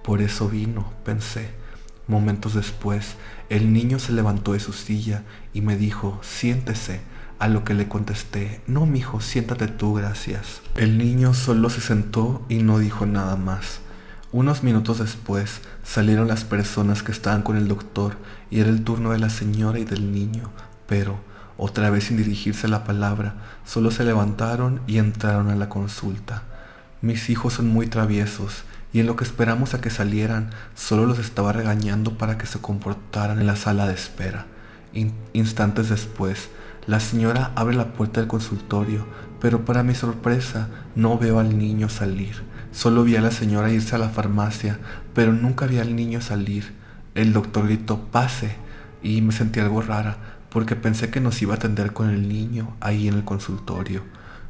Por eso vino, pensé. Momentos después, el niño se levantó de su silla y me dijo, siéntese, a lo que le contesté, no mijo, siéntate tú, gracias. El niño solo se sentó y no dijo nada más. Unos minutos después salieron las personas que estaban con el doctor y era el turno de la señora y del niño, pero, otra vez sin dirigirse la palabra, solo se levantaron y entraron a la consulta. Mis hijos son muy traviesos y en lo que esperamos a que salieran, solo los estaba regañando para que se comportaran en la sala de espera. Instantes después, la señora abre la puerta del consultorio, pero para mi sorpresa no veo al niño salir. Solo vi a la señora irse a la farmacia, pero nunca vi al niño salir. El doctor gritó, pase, y me sentí algo rara, porque pensé que nos iba a atender con el niño ahí en el consultorio.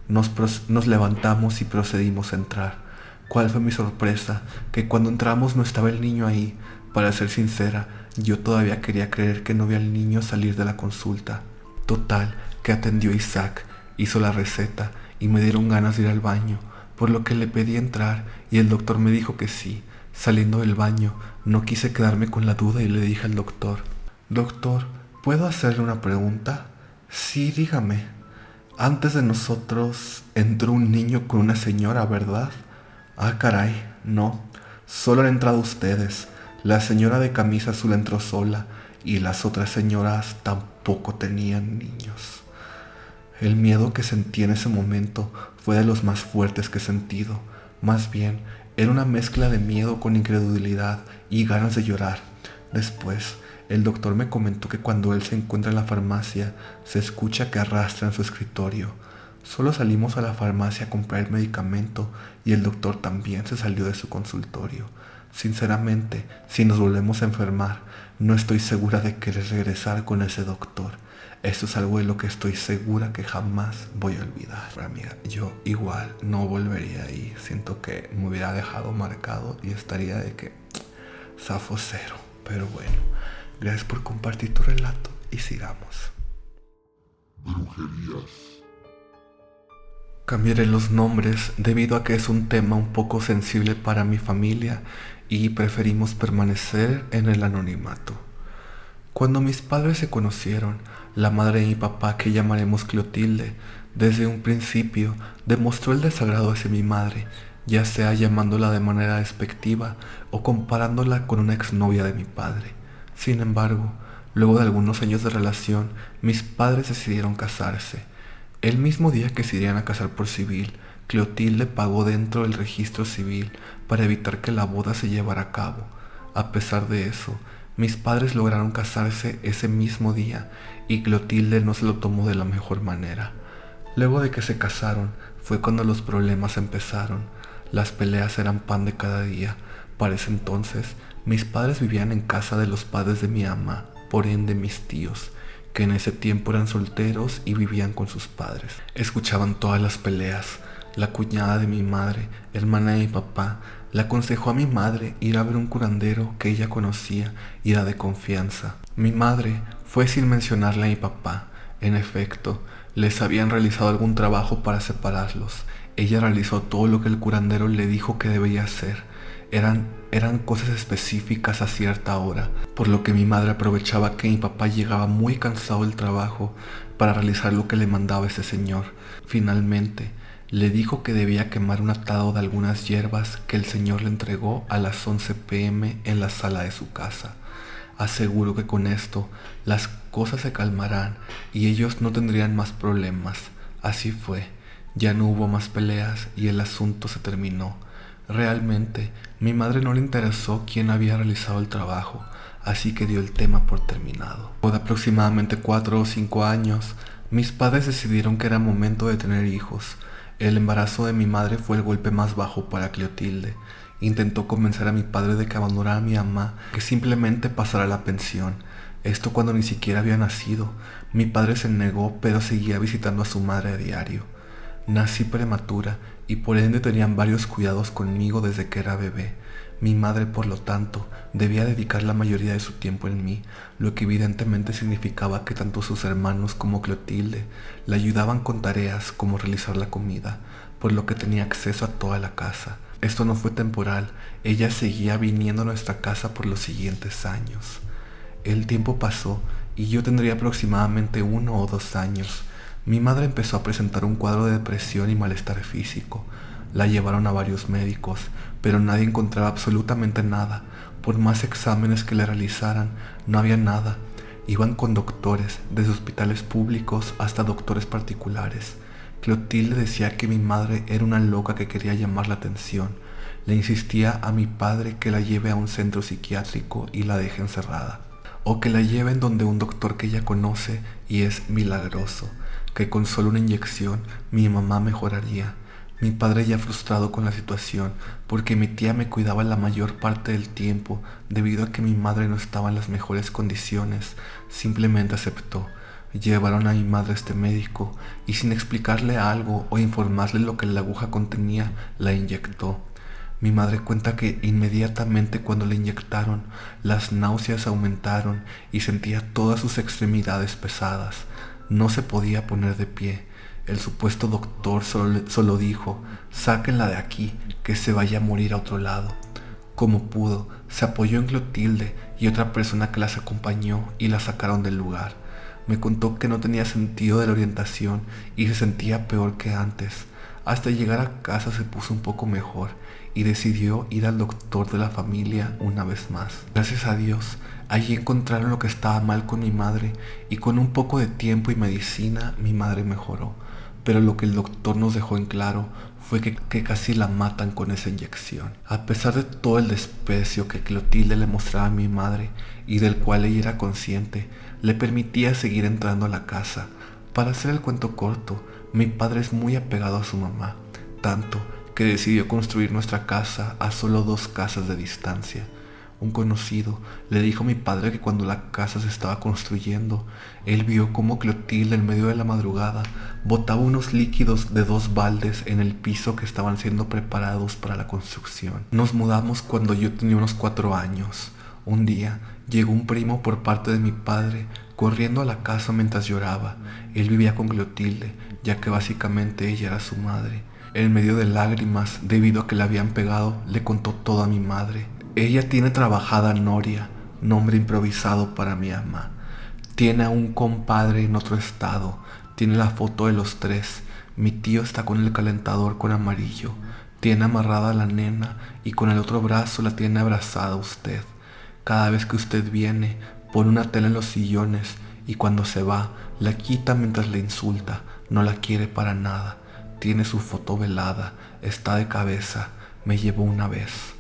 Nos levantamos y procedimos a entrar. ¿Cuál fue mi sorpresa? Que cuando entramos no estaba el niño ahí. Para ser sincera, yo todavía quería creer que no vi al niño salir de la consulta. Total, que atendió a Isaac, hizo la receta y me dieron ganas de ir al baño, por lo que le pedí entrar y el doctor me dijo que sí. Saliendo del baño, no quise quedarme con la duda y le dije al doctor, doctor, ¿puedo hacerle una pregunta? Sí, dígame. Antes de nosotros entró un niño con una señora, ¿verdad? Ah, caray, no, solo han entrado ustedes. La señora de camisa azul entró sola y las otras señoras tampoco tenían niños. El miedo que sentí en ese momento fue de los más fuertes que he sentido. Más bien, era una mezcla de miedo con incredulidad y ganas de llorar. Después, el doctor me comentó que cuando él se encuentra en la farmacia, se escucha que arrastra en su escritorio. Solo salimos a la farmacia a comprar el medicamento y el doctor también se salió de su consultorio. Sinceramente, si nos volvemos a enfermar, no estoy segura de querer regresar con ese doctor. Esto es algo de lo que estoy segura que jamás voy a olvidar. Amiga, yo igual no volvería ahí. Siento que me hubiera dejado marcado y estaría de que zafo cero. Pero bueno, gracias por compartir tu relato y sigamos. Brujerías. Cambiaré los nombres debido a que es un tema un poco sensible para mi familia y preferimos permanecer en el anonimato. Cuando mis padres se conocieron, la madre de mi papá, que llamaremos Clotilde, desde un principio demostró el desagrado hacia mi madre, ya sea llamándola de manera despectiva o comparándola con una exnovia de mi padre. Sin embargo, luego de algunos años de relación, mis padres decidieron casarse. El mismo día que se irían a casar por civil, Clotilde pagó dentro del registro civil para evitar que la boda se llevara a cabo. A pesar de eso, mis padres lograron casarse ese mismo día y Clotilde no se lo tomó de la mejor manera. Luego de que se casaron, fue cuando los problemas empezaron. Las peleas eran pan de cada día. Para ese entonces, mis padres vivían en casa de los padres de mi ama, por ende mis tíos, que en ese tiempo eran solteros y vivían con sus padres. Escuchaban todas las peleas. La cuñada de mi madre, hermana de mi papá, le aconsejó a mi madre ir a ver un curandero que ella conocía y era de confianza. Mi madre fue sin mencionarle a mi papá. En efecto, les habían realizado algún trabajo para separarlos. Ella realizó todo lo que el curandero le dijo que debía hacer. Eran cosas específicas a cierta hora, por lo que mi madre aprovechaba que mi papá llegaba muy cansado del trabajo para realizar lo que le mandaba ese señor. Finalmente, le dijo que debía quemar un atado de algunas hierbas que el señor le entregó a las 11 p.m. en la sala de su casa. Aseguro que con esto las cosas se calmarán y ellos no tendrían más problemas. Así fue, ya no hubo más peleas y el asunto se terminó. Realmente, mi madre no le interesó quién había realizado el trabajo, así que dio el tema por terminado. Por aproximadamente 4 o 5 años, mis padres decidieron que era momento de tener hijos. El embarazo de mi madre fue el golpe más bajo para Clotilde. Intentó convencer a mi padre de que abandonara a mi mamá, que simplemente pasara la pensión. Esto cuando ni siquiera había nacido. Mi padre se negó, pero seguía visitando a su madre a diario. Nací prematura y por ende tenían varios cuidados conmigo desde que era bebé. Mi madre, por lo tanto, debía dedicar la mayoría de su tiempo en mí, lo que evidentemente significaba que tanto sus hermanos como Clotilde le ayudaban con tareas como realizar la comida, por lo que tenía acceso a toda la casa. Esto no fue temporal, ella seguía viniendo a nuestra casa por los siguientes años. El tiempo pasó y yo tendría aproximadamente 1 o 2 años. Mi madre empezó a presentar un cuadro de depresión y malestar físico. La llevaron a varios médicos, pero nadie encontraba absolutamente nada. Por más exámenes que le realizaran, no había nada. Iban con doctores, desde hospitales públicos hasta doctores particulares. Clotilde decía que mi madre era una loca que quería llamar la atención. Le insistía a mi padre que la lleve a un centro psiquiátrico y la deje encerrada. O que la lleven donde un doctor que ella conoce y es milagroso, que con solo una inyección mi mamá mejoraría. Mi padre, ya frustrado con la situación, porque mi tía me cuidaba la mayor parte del tiempo debido a que mi madre no estaba en las mejores condiciones, simplemente aceptó. Llevaron a mi madre a este médico y sin explicarle algo o informarle lo que la aguja contenía, la inyectó. Mi madre cuenta que inmediatamente cuando le inyectaron, las náuseas aumentaron y sentía todas sus extremidades pesadas. No se podía poner de pie. El supuesto doctor solo dijo: sáquenla de aquí, que se vaya a morir a otro lado. Como pudo, se apoyó en Clotilde y otra persona que las acompañó y la sacaron del lugar. Me contó que no tenía sentido de la orientación y se sentía peor que antes. Hasta llegar a casa se puso un poco mejor y decidió ir al doctor de la familia una vez más. Gracias a Dios, allí encontraron lo que estaba mal con mi madre y con un poco de tiempo y medicina mi madre mejoró. Pero lo que el doctor nos dejó en claro fue que casi la matan con esa inyección. A pesar de todo el desprecio que Clotilde le mostraba a mi madre y del cual ella era consciente, le permitía seguir entrando a la casa. Para hacer el cuento corto, mi padre es muy apegado a su mamá, tanto que decidió construir nuestra casa a solo 2 casas de distancia. Un conocido le dijo a mi padre que cuando la casa se estaba construyendo, él vio cómo Clotilde en medio de la madrugada botaba unos líquidos de 2 baldes en el piso que estaban siendo preparados para la construcción. Nos mudamos cuando yo tenía unos 4 años. Un día llegó un primo por parte de mi padre corriendo a la casa mientras lloraba. Él vivía con Clotilde, ya que básicamente ella era su madre. En medio de lágrimas, debido a que le habían pegado, le contó todo a mi madre. Ella tiene trabajada Noria, nombre improvisado para mi ama. Tiene a un compadre en otro estado. Tiene la foto de los 3. Mi tío está con el calentador con amarillo. Tiene amarrada a la nena y con el otro brazo la tiene abrazada a usted. Cada vez que usted viene, pone una tela en los sillones y cuando se va, la quita mientras le insulta. No la quiere para nada. Tiene su foto velada, está de cabeza. Me llevó una vez.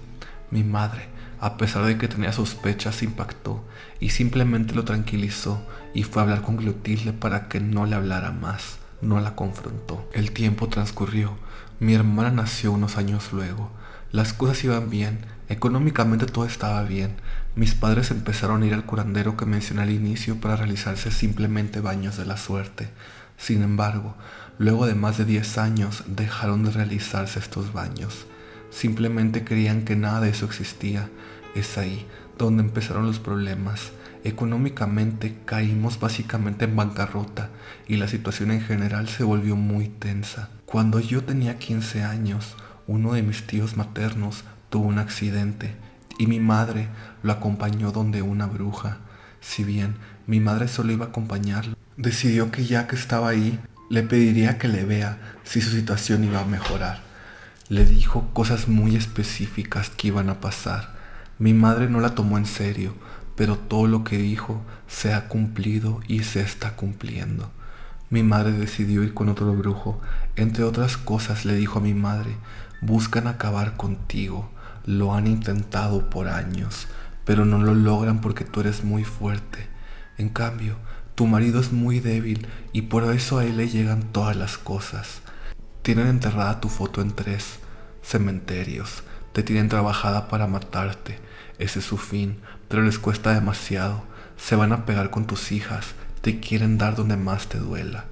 Mi madre, a pesar de que tenía sospechas, se impactó y simplemente lo tranquilizó y fue a hablar con Clotilde para que no le hablara más. No la confrontó. El tiempo transcurrió. Mi hermana nació unos años luego. Las cosas iban bien. Económicamente todo estaba bien. Mis padres empezaron a ir al curandero que mencioné al inicio para realizarse simplemente baños de la suerte. Sin embargo, luego de más de 10 años dejaron de realizarse estos baños. Simplemente creían que nada de eso existía. Es ahí donde empezaron los problemas. Económicamente caímos básicamente en bancarrota y la situación en general se volvió muy tensa. Cuando yo tenía 15 años, uno de mis tíos maternos tuvo un accidente y mi madre lo acompañó donde una bruja. Si bien mi madre solo iba a acompañarlo, decidió que ya que estaba ahí, le pediría que le vea si su situación iba a mejorar. Le dijo cosas muy específicas que iban a pasar. Mi madre no la tomó en serio, pero todo lo que dijo se ha cumplido y se está cumpliendo. Mi madre decidió ir con otro brujo. Entre otras cosas le dijo a mi madre: buscan acabar contigo, lo han intentado por años, pero no lo logran porque tú eres muy fuerte. En cambio, tu marido es muy débil y por eso a él le llegan todas las cosas. Tienen enterrada tu foto en 3 cementerios, te tienen trabajada para matarte, ese es su fin, pero les cuesta demasiado, se van a pegar con tus hijas, te quieren dar donde más te duela.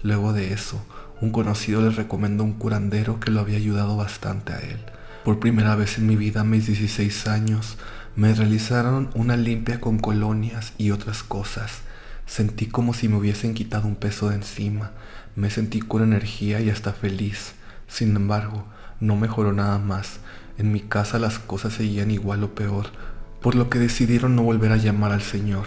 Luego de eso, un conocido les recomendó un curandero que lo había ayudado bastante a él. Por primera vez en mi vida, a mis 16 años, me realizaron una limpia con colonias y otras cosas. Sentí como si me hubiesen quitado un peso de encima. Me sentí con energía y hasta feliz. Sin embargo, no mejoró nada más. En mi casa las cosas seguían igual o peor, por lo que decidieron no volver a llamar al Señor.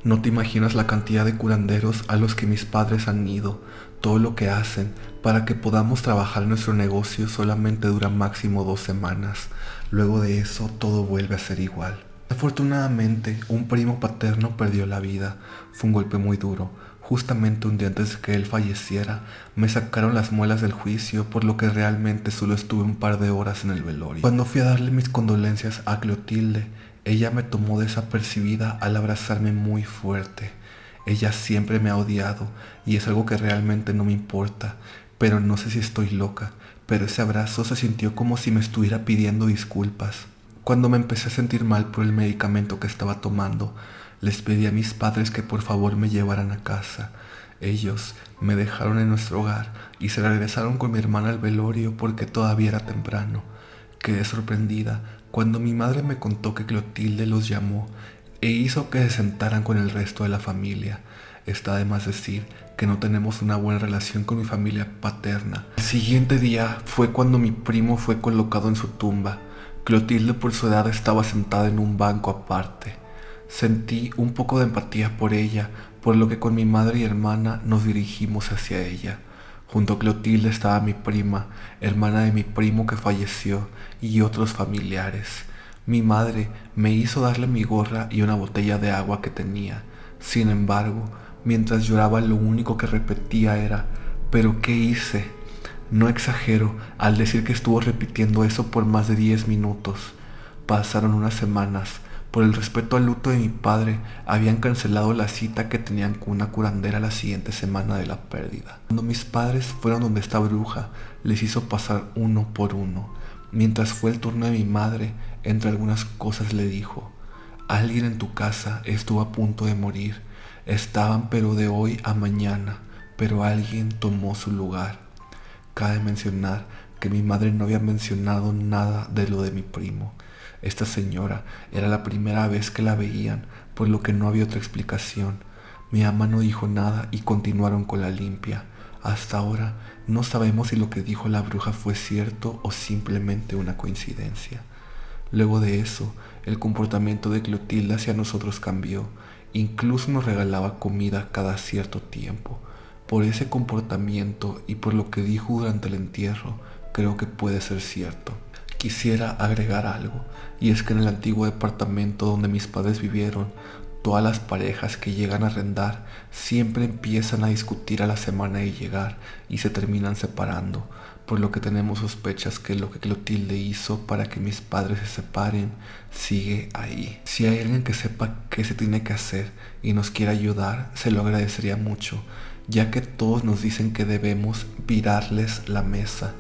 No te imaginas la cantidad de curanderos a los que mis padres han ido. Todo lo que hacen para que podamos trabajar en nuestro negocio solamente dura máximo 2 semanas. Luego de eso todo vuelve a ser igual. Afortunadamente, un primo paterno perdió la vida. Fue un golpe muy duro. Justamente un día antes de que él falleciera, me sacaron las muelas del juicio, por lo que realmente solo estuve un par de horas en el velorio. Cuando fui a darle mis condolencias a Clotilde, ella me tomó desapercibida al abrazarme muy fuerte. Ella siempre me ha odiado y es algo que realmente no me importa, pero no sé si estoy loca, pero ese abrazo se sintió como si me estuviera pidiendo disculpas. Cuando me empecé a sentir mal por el medicamento que estaba tomando, les pedí a mis padres que por favor me llevaran a casa. Ellos me dejaron en nuestro hogar y se regresaron con mi hermana al velorio porque todavía era temprano. Quedé sorprendida cuando mi madre me contó que Clotilde los llamó e hizo que se sentaran con el resto de la familia. Está de más decir que no tenemos una buena relación con mi familia paterna. El siguiente día fue cuando mi primo fue colocado en su tumba. Clotilde, por su edad, estaba sentada en un banco aparte. Sentí un poco de empatía por ella, por lo que con mi madre y hermana nos dirigimos hacia ella. Junto a Clotilde estaba mi prima, hermana de mi primo que falleció, y otros familiares. Mi madre me hizo darle mi gorra y una botella de agua que tenía. Sin embargo, mientras lloraba lo único que repetía era: ¿pero qué hice? No exagero al decir que estuvo repitiendo eso por más de 10 minutos. Pasaron unas semanas. Por el respeto al luto de mi padre, habían cancelado la cita que tenían con una curandera la siguiente semana de la pérdida. Cuando mis padres fueron donde esta bruja, les hizo pasar uno por uno. Mientras fue el turno de mi madre, entre algunas cosas le dijo: alguien en tu casa estuvo a punto de morir. Estaban pero de hoy a mañana, pero alguien tomó su lugar. Cabe mencionar que mi madre no había mencionado nada de lo de mi primo. Esta señora era la primera vez que la veían, por lo que no había otra explicación. Mi ama no dijo nada y continuaron con la limpia. Hasta ahora no sabemos si lo que dijo la bruja fue cierto o simplemente una coincidencia. Luego de eso, el comportamiento de Clotilde hacia nosotros cambió. Incluso nos regalaba comida cada cierto tiempo. Por ese comportamiento y por lo que dijo durante el entierro, creo que puede ser cierto. Quisiera agregar algo, y es que en el antiguo departamento donde mis padres vivieron, todas las parejas que llegan a arrendar siempre empiezan a discutir a la semana de llegar y se terminan separando, por lo que tenemos sospechas que lo que Clotilde hizo para que mis padres se separen sigue ahí. Si hay alguien que sepa qué se tiene que hacer y nos quiera ayudar, se lo agradecería mucho, ya que todos nos dicen que debemos virarles la mesa,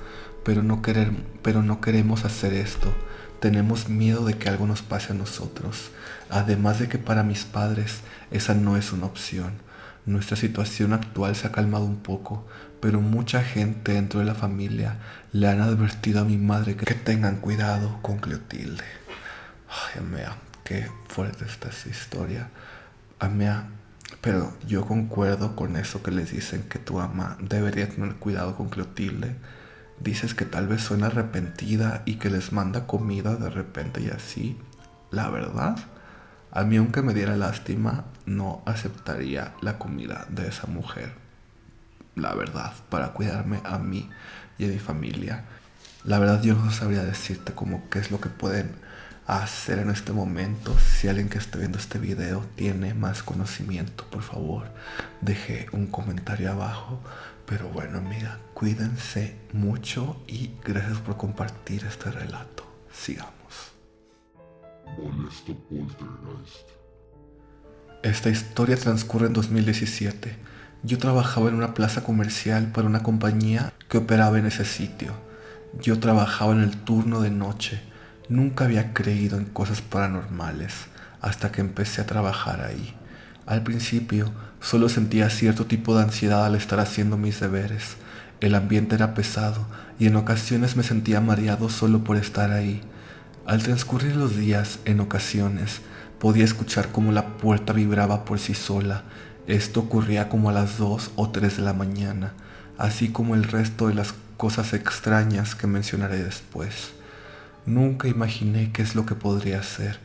pero no queremos hacer esto. Tenemos miedo de que algo nos pase a nosotros. Además de que para mis padres esa no es una opción. Nuestra situación actual se ha calmado un poco, pero mucha gente dentro de la familia le han advertido a mi madre que tengan cuidado con Clotilde. Ay, Amea, qué fuerte está esa historia. Amea, pero yo concuerdo con eso que les dicen que tu ama debería tener cuidado con Clotilde. Dices que tal vez suena arrepentida y que les manda comida de repente y así. La verdad, a mí aunque me diera lástima, no aceptaría la comida de esa mujer. La verdad, para cuidarme a mí y a mi familia. La verdad yo no sabría decirte como qué es lo que pueden hacer en este momento. Si alguien que esté viendo este video tiene más conocimiento, por favor, deje un comentario abajo. Pero bueno, amiga, cuídense mucho y gracias por compartir este relato. Sigamos. Molesto poltergeist. Esta historia transcurre en 2017. Yo trabajaba en una plaza comercial para una compañía que operaba en ese sitio. Yo trabajaba en el turno de noche. Nunca había creído en cosas paranormales hasta que empecé a trabajar ahí. Al principio solo sentía cierto tipo de ansiedad al estar haciendo mis deberes. El ambiente era pesado y en ocasiones me sentía mareado solo por estar ahí. Al transcurrir los días, en ocasiones, podía escuchar cómo la puerta vibraba por sí sola. Esto ocurría como a las 2 o 3 de la mañana, así como el resto de las cosas extrañas que mencionaré después. Nunca imaginé qué es lo que podría ser.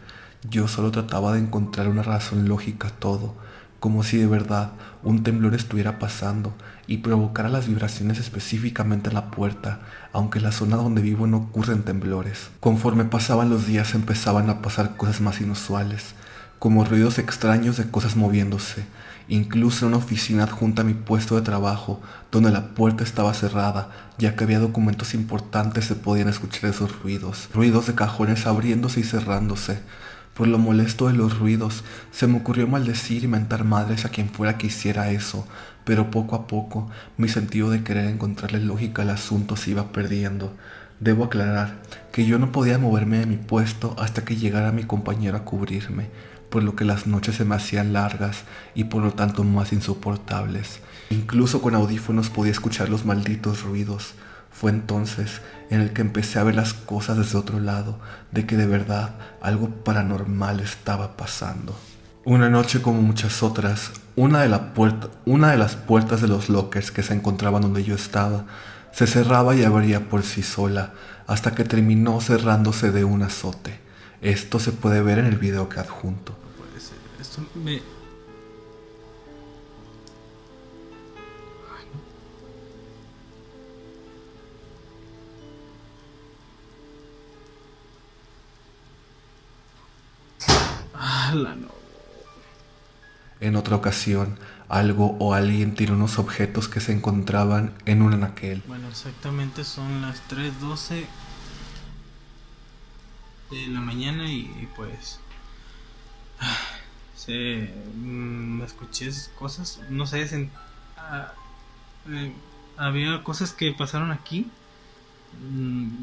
Yo solo trataba de encontrar una razón lógica a todo, como si de verdad un temblor estuviera pasando y provocara las vibraciones específicamente en la puerta, aunque en la zona donde vivo no ocurren temblores. Conforme pasaban los días empezaban a pasar cosas más inusuales, como ruidos extraños de cosas moviéndose. Incluso en una oficina adjunta a mi puesto de trabajo, donde la puerta estaba cerrada, ya que había documentos importantes, se podían escuchar esos ruidos. Ruidos de cajones abriéndose y cerrándose. Por lo molesto de los ruidos, se me ocurrió maldecir y mentar madres a quien fuera que hiciera eso, pero poco a poco mi sentido de querer encontrarle lógica al asunto se iba perdiendo. Debo aclarar que yo no podía moverme de mi puesto hasta que llegara mi compañero a cubrirme, por lo que las noches se me hacían largas y por lo tanto más insoportables. Incluso con audífonos podía escuchar los malditos ruidos. Fue entonces en el que empecé a ver las cosas desde otro lado, de que de verdad algo paranormal estaba pasando. Una noche como muchas otras, una de las puertas de los lockers que se encontraban donde yo estaba, se cerraba y abría por sí sola, hasta que terminó cerrándose de un azote. Esto se puede ver en el video que adjunto. No puede ser. Esto me... Ay, no. No. En otra ocasión, algo o alguien tiró unos objetos que se encontraban en un anaquel. Bueno, exactamente son las 3:12 de la mañana y pues... escuché cosas, no sé, había cosas que pasaron aquí.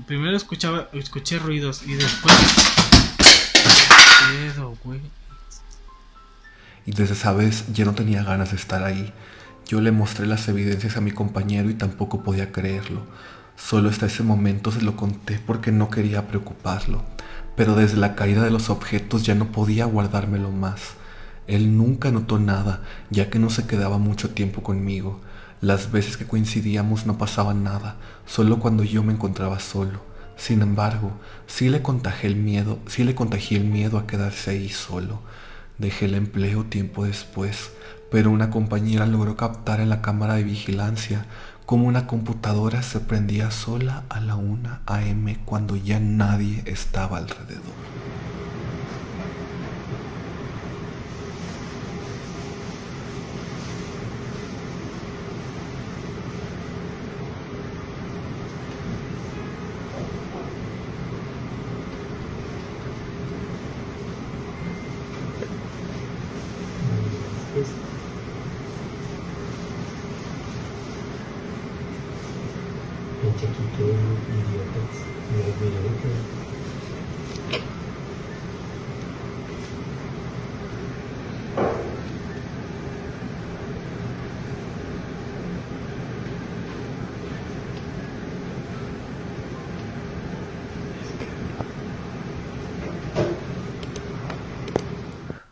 Primero escuché ruidos y después... ¿Qué pedo, güey? Y desde esa vez ya no tenía ganas de estar ahí. Yo le mostré las evidencias a mi compañero y tampoco podía creerlo. Solo hasta ese momento se lo conté porque no quería preocuparlo. Pero desde la caída de los objetos ya no podía guardármelo más. Él nunca notó nada, ya que no se quedaba mucho tiempo conmigo. Las veces que coincidíamos no pasaba nada, solo cuando yo me encontraba solo. Sin embargo, sí le contagié el miedo a quedarse ahí solo. Dejé el empleo tiempo después, pero una compañera logró captar en la cámara de vigilancia cómo una computadora se prendía sola a la 1 a.m. cuando ya nadie estaba alrededor. Gente aqui todo idiotas, maravilhoso.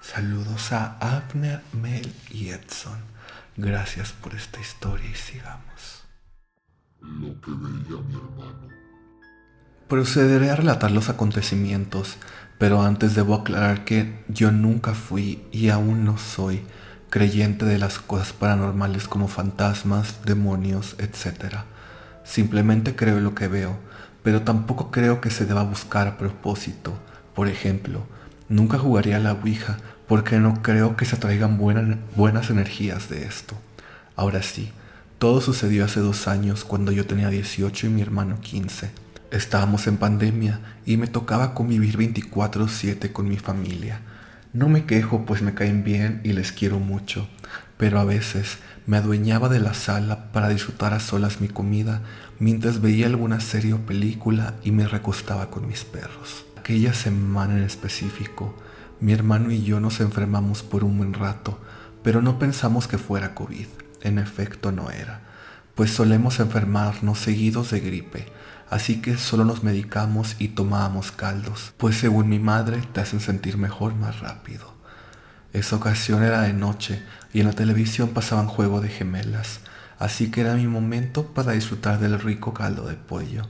Saludos a Abner, Mel y Edson. Gracias por esta historia y sigamos. Lo que veía mi hermano. Procederé a relatar los acontecimientos, pero antes debo aclarar que yo nunca fui y aún no soy creyente de las cosas paranormales como fantasmas, demonios, etc. Simplemente creo en lo que veo, pero tampoco creo que se deba buscar a propósito. Por ejemplo, nunca jugaría a la Ouija porque no creo que se atraigan buenas energías de esto. Ahora sí, todo sucedió hace 2 años cuando yo tenía 18 y mi hermano 15. Estábamos en pandemia y me tocaba convivir 24/7 con mi familia. No me quejo pues me caen bien y les quiero mucho, pero a veces me adueñaba de la sala para disfrutar a solas mi comida mientras veía alguna serie o película y me recostaba con mis perros. Aquella semana en específico, mi hermano y yo nos enfermamos por un buen rato, pero no pensamos que fuera COVID. En efecto no era, pues solemos enfermarnos seguidos de gripe, así que solo nos medicamos y tomábamos caldos, pues según mi madre te hacen sentir mejor más rápido. Esa ocasión era de noche y en la televisión pasaban Juego de Gemelas, así que era mi momento para disfrutar del rico caldo de pollo.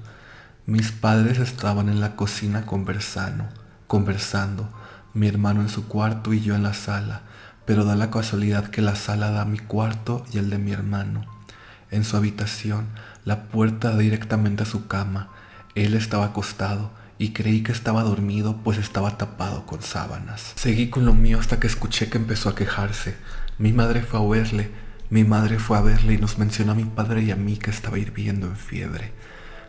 Mis padres estaban en la cocina conversando, mi hermano en su cuarto y yo en la sala, pero da la casualidad que la sala da a mi cuarto y el de mi hermano. En su habitación, la puerta da directamente a su cama. Él estaba acostado y creí que estaba dormido pues estaba tapado con sábanas. Seguí con lo mío hasta que escuché que empezó a quejarse. Mi madre fue a verle y nos mencionó a mi padre y a mí que estaba hirviendo en fiebre.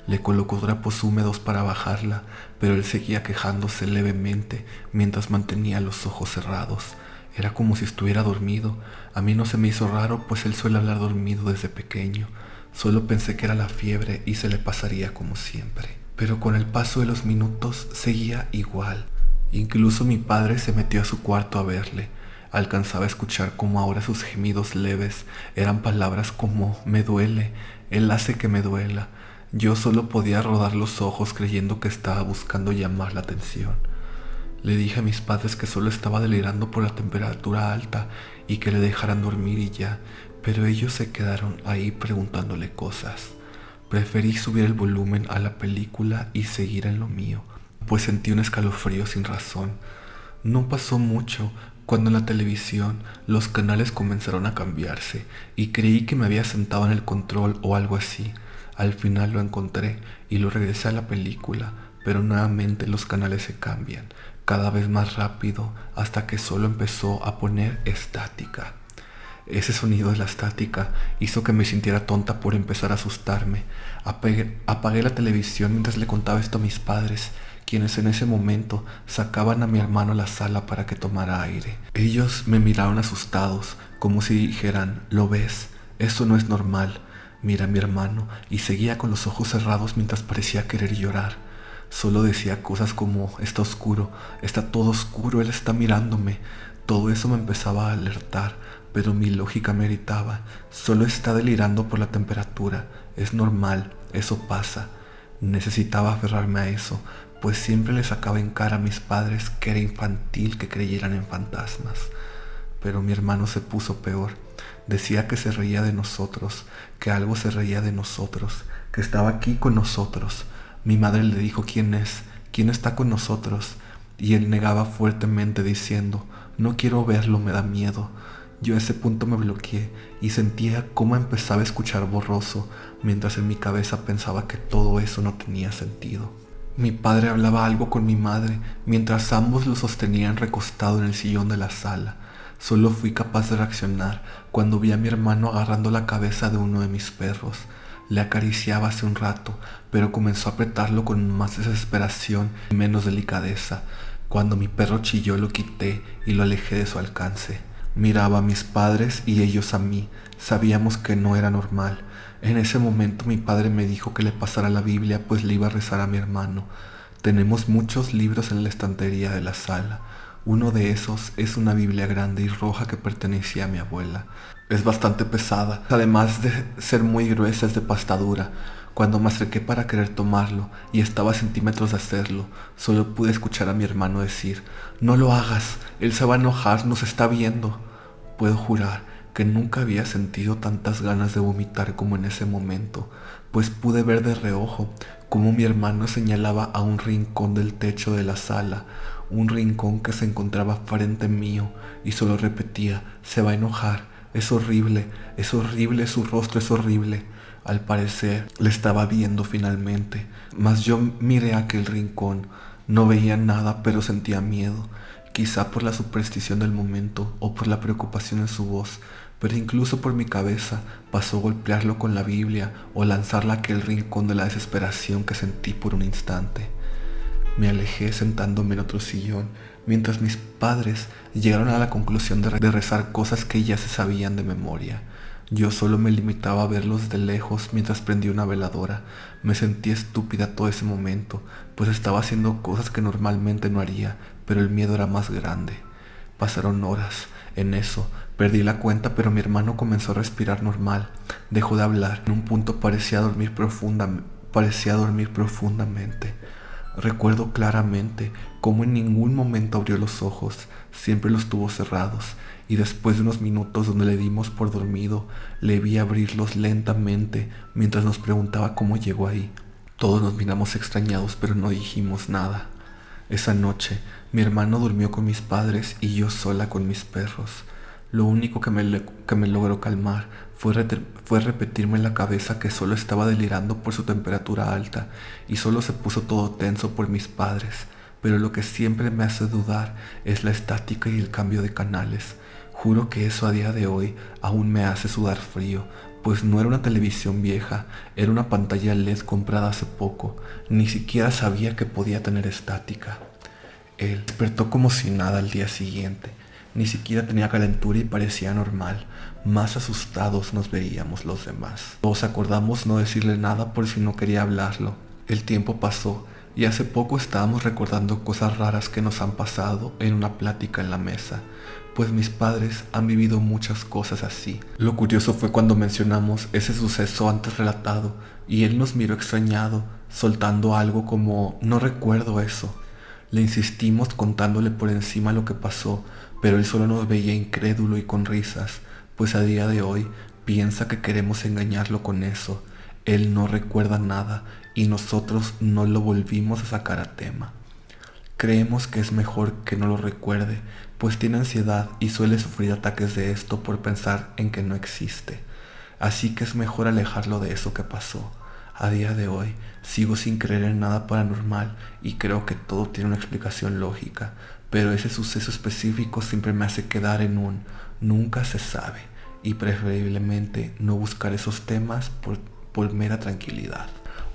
Le colocó trapos húmedos para bajarla, pero él seguía quejándose levemente mientras mantenía los ojos cerrados. Era como si estuviera dormido. A mí no se me hizo raro, pues él suele hablar dormido desde pequeño. Solo pensé que era la fiebre y se le pasaría como siempre. Pero con el paso de los minutos seguía igual. Incluso mi padre se metió a su cuarto a verle. Alcanzaba a escuchar cómo ahora sus gemidos leves eran palabras como «me duele, él hace que me duela». Yo solo podía rodar los ojos creyendo que estaba buscando llamar la atención. Le dije a mis padres que solo estaba delirando por la temperatura alta y que le dejaran dormir y ya, pero ellos se quedaron ahí preguntándole cosas. Preferí subir el volumen a la película y seguir en lo mío, pues sentí un escalofrío sin razón. No pasó mucho cuando en la televisión los canales comenzaron a cambiarse y creí que me había sentado en el control o algo así. Al final lo encontré y lo regresé a la película, pero nuevamente los canales se cambian, cada vez más rápido, hasta que solo empezó a poner estática. Ese sonido de la estática hizo que me sintiera tonta por empezar a asustarme. Apagué la televisión mientras le contaba esto a mis padres, quienes en ese momento sacaban a mi hermano a la sala para que tomara aire. Ellos me miraron asustados, como si dijeran, «¿Lo ves? Eso no es normal». Mira a mi hermano y seguía con los ojos cerrados mientras parecía querer llorar. Solo decía cosas como, «Está oscuro, está todo oscuro, él está mirándome». Todo eso me empezaba a alertar, pero mi lógica me gritaba, «Solo está delirando por la temperatura, es normal, eso pasa». Necesitaba aferrarme a eso, pues siempre les sacaba en cara a mis padres que era infantil que creyeran en fantasmas. Pero mi hermano se puso peor. Decía que se reía de nosotros, que algo se reía de nosotros, que estaba aquí con nosotros. Mi madre le dijo quién está con nosotros, y él negaba fuertemente diciendo, «No quiero verlo, me da miedo». Yo a ese punto me bloqueé y sentía cómo empezaba a escuchar borroso, mientras en mi cabeza pensaba que todo eso no tenía sentido. Mi padre hablaba algo con mi madre, mientras ambos lo sostenían recostado en el sillón de la sala. Solo fui capaz de reaccionar cuando vi a mi hermano agarrando la cabeza de uno de mis perros. Le acariciaba hace un rato, pero comenzó a apretarlo con más desesperación y menos delicadeza. Cuando mi perro chilló lo quité y lo alejé de su alcance. Miraba a mis padres y ellos a mí. Sabíamos que no era normal. En ese momento mi padre me dijo que le pasara la Biblia, pues le iba a rezar a mi hermano. Tenemos muchos libros en la estantería de la sala. Uno de esos es una Biblia grande y roja que pertenecía a mi abuela. Es bastante pesada, además de ser muy gruesa, es de pasta dura. Cuando me acerqué para querer tomarlo y estaba a centímetros de hacerlo, solo pude escuchar a mi hermano decir, «No lo hagas, él se va a enojar, nos está viendo». Puedo jurar que nunca había sentido tantas ganas de vomitar como en ese momento, pues pude ver de reojo cómo mi hermano señalaba a un rincón del techo de la sala, un rincón que se encontraba frente mío, y solo repetía, «Se va a enojar, es horrible, su rostro es horrible». Al parecer le estaba viendo finalmente, mas yo miré aquel rincón. No veía nada, pero sentía miedo, quizá por la superstición del momento o por la preocupación en su voz, pero incluso por mi cabeza pasó golpearlo con la Biblia o lanzarla a aquel rincón de la desesperación que sentí por un instante. Me alejé sentándome en otro sillón, mientras mis padres llegaron a la conclusión de rezar cosas que ya se sabían de memoria. Yo solo me limitaba a verlos de lejos mientras prendía una veladora. Me sentí estúpida todo ese momento, pues estaba haciendo cosas que normalmente no haría, pero el miedo era más grande. Pasaron horas. En eso, perdí la cuenta, pero mi hermano comenzó a respirar normal. Dejó de hablar. En un punto parecía dormir profundamente. Recuerdo claramente cómo en ningún momento abrió los ojos, siempre los tuvo cerrados, y después de unos minutos donde le dimos por dormido, le vi abrirlos lentamente mientras nos preguntaba cómo llegó ahí. Todos nos miramos extrañados, pero no dijimos nada. Esa noche, mi hermano durmió con mis padres y yo sola con mis perros. Lo único que me logró calmar fue repetirme en la cabeza que solo estaba delirando por su temperatura alta y solo se puso todo tenso por mis padres, pero lo que siempre me hace dudar es la estática y el cambio de canales. Juro que eso a día de hoy aún me hace sudar frío, pues no era una televisión vieja, era una pantalla LED comprada hace poco, ni siquiera sabía que podía tener estática. Él despertó como si nada al día siguiente. Ni siquiera tenía calentura y parecía normal. Más asustados nos veíamos los demás. Todos acordamos no decirle nada por si no quería hablarlo. El tiempo pasó y hace poco estábamos recordando cosas raras que nos han pasado en una plática en la mesa, pues mis padres han vivido muchas cosas así. Lo curioso fue cuando mencionamos ese suceso antes relatado y él nos miró extrañado, soltando algo como «no recuerdo eso». Le insistimos contándole por encima lo que pasó, pero él solo nos veía incrédulo y con risas, pues a día de hoy piensa que queremos engañarlo con eso. Él no recuerda nada y nosotros no lo volvimos a sacar a tema. Creemos que es mejor que no lo recuerde, pues tiene ansiedad y suele sufrir ataques de esto por pensar en que no existe. Así que es mejor alejarlo de eso que pasó. A día de hoy sigo sin creer en nada paranormal y creo que todo tiene una explicación lógica, pero ese suceso específico siempre me hace quedar en un nunca se sabe y preferiblemente no buscar esos temas por mera tranquilidad.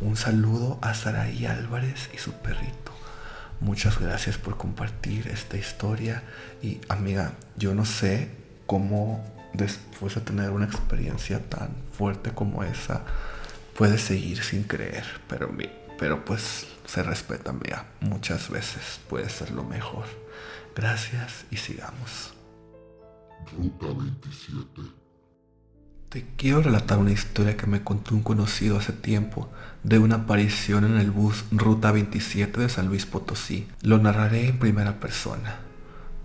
Un saludo a Saraí Álvarez y su perrito. Muchas gracias por compartir esta historia y amiga, yo no sé cómo después de tener una experiencia tan fuerte como esa puedes seguir sin creer, pero pues se respeta, amiga. Muchas veces puede ser lo mejor. Gracias y sigamos. Ruta 27. Te quiero relatar una historia que me contó un conocido hace tiempo de una aparición en el bus Ruta 27 de San Luis Potosí. Lo narraré en primera persona.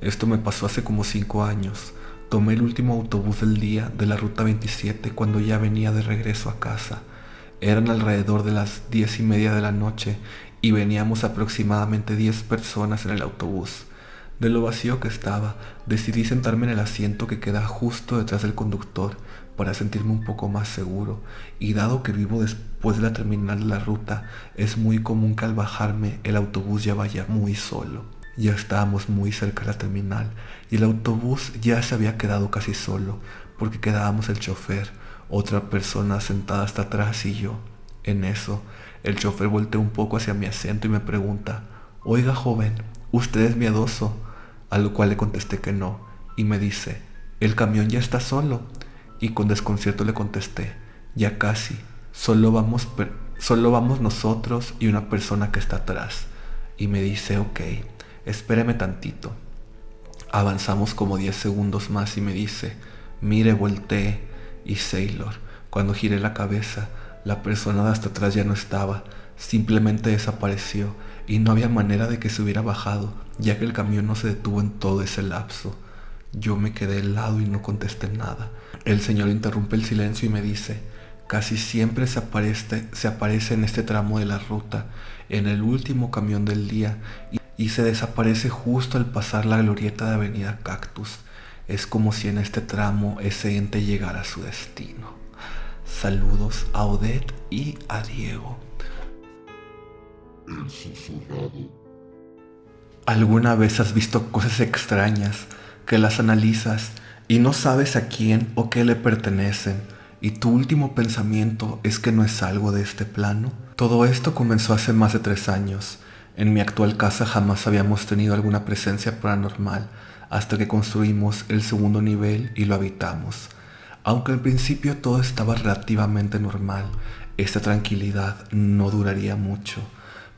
Esto me pasó hace como 5 años. Tomé el último autobús del día de la Ruta 27 cuando ya venía de regreso a casa. Eran alrededor de las 10:30 de la noche y veníamos aproximadamente 10 personas en el autobús. De lo vacío que estaba, decidí sentarme en el asiento que queda justo detrás del conductor para sentirme un poco más seguro, y dado que vivo después de la terminal de la ruta, es muy común que al bajarme el autobús ya vaya muy solo. Ya estábamos muy cerca de la terminal y el autobús ya se había quedado casi solo, porque quedábamos el chofer, otra persona sentada hasta atrás y yo. En eso, el chofer volteó un poco hacia mi asiento y me pregunta: «Oiga, joven, ¿usted es miedoso?». A lo cual le contesté que no, y me dice: «El camión ya está solo». Y con desconcierto le contesté: «Ya casi, solo vamos nosotros y una persona que está atrás». Y me dice: «Ok, espéreme tantito». Avanzamos como 10 segundos más y me dice: «Mire, voltee». Y Sailor, cuando giré la cabeza, la persona de hasta atrás ya no estaba, simplemente desapareció y no había manera de que se hubiera bajado, ya que el camión no se detuvo en todo ese lapso. Yo me quedé helado y no contesté nada. El señor interrumpe el silencio y me dice: «Casi siempre se aparece en este tramo de la ruta, en el último camión del día, y se desaparece justo al pasar la glorieta de Avenida Cactus. Es como si en este tramo ese ente llegara a su destino». Saludos a Odette y a Diego. El susurrado. ¿Alguna vez has visto cosas extrañas que las analizas y no sabes a quién o qué le pertenecen y tu último pensamiento es que no es algo de este plano? Todo esto comenzó hace más de 3 años. En mi actual casa jamás habíamos tenido alguna presencia paranormal hasta que construimos el segundo nivel y lo habitamos. Aunque al principio todo estaba relativamente normal, esta tranquilidad no duraría mucho,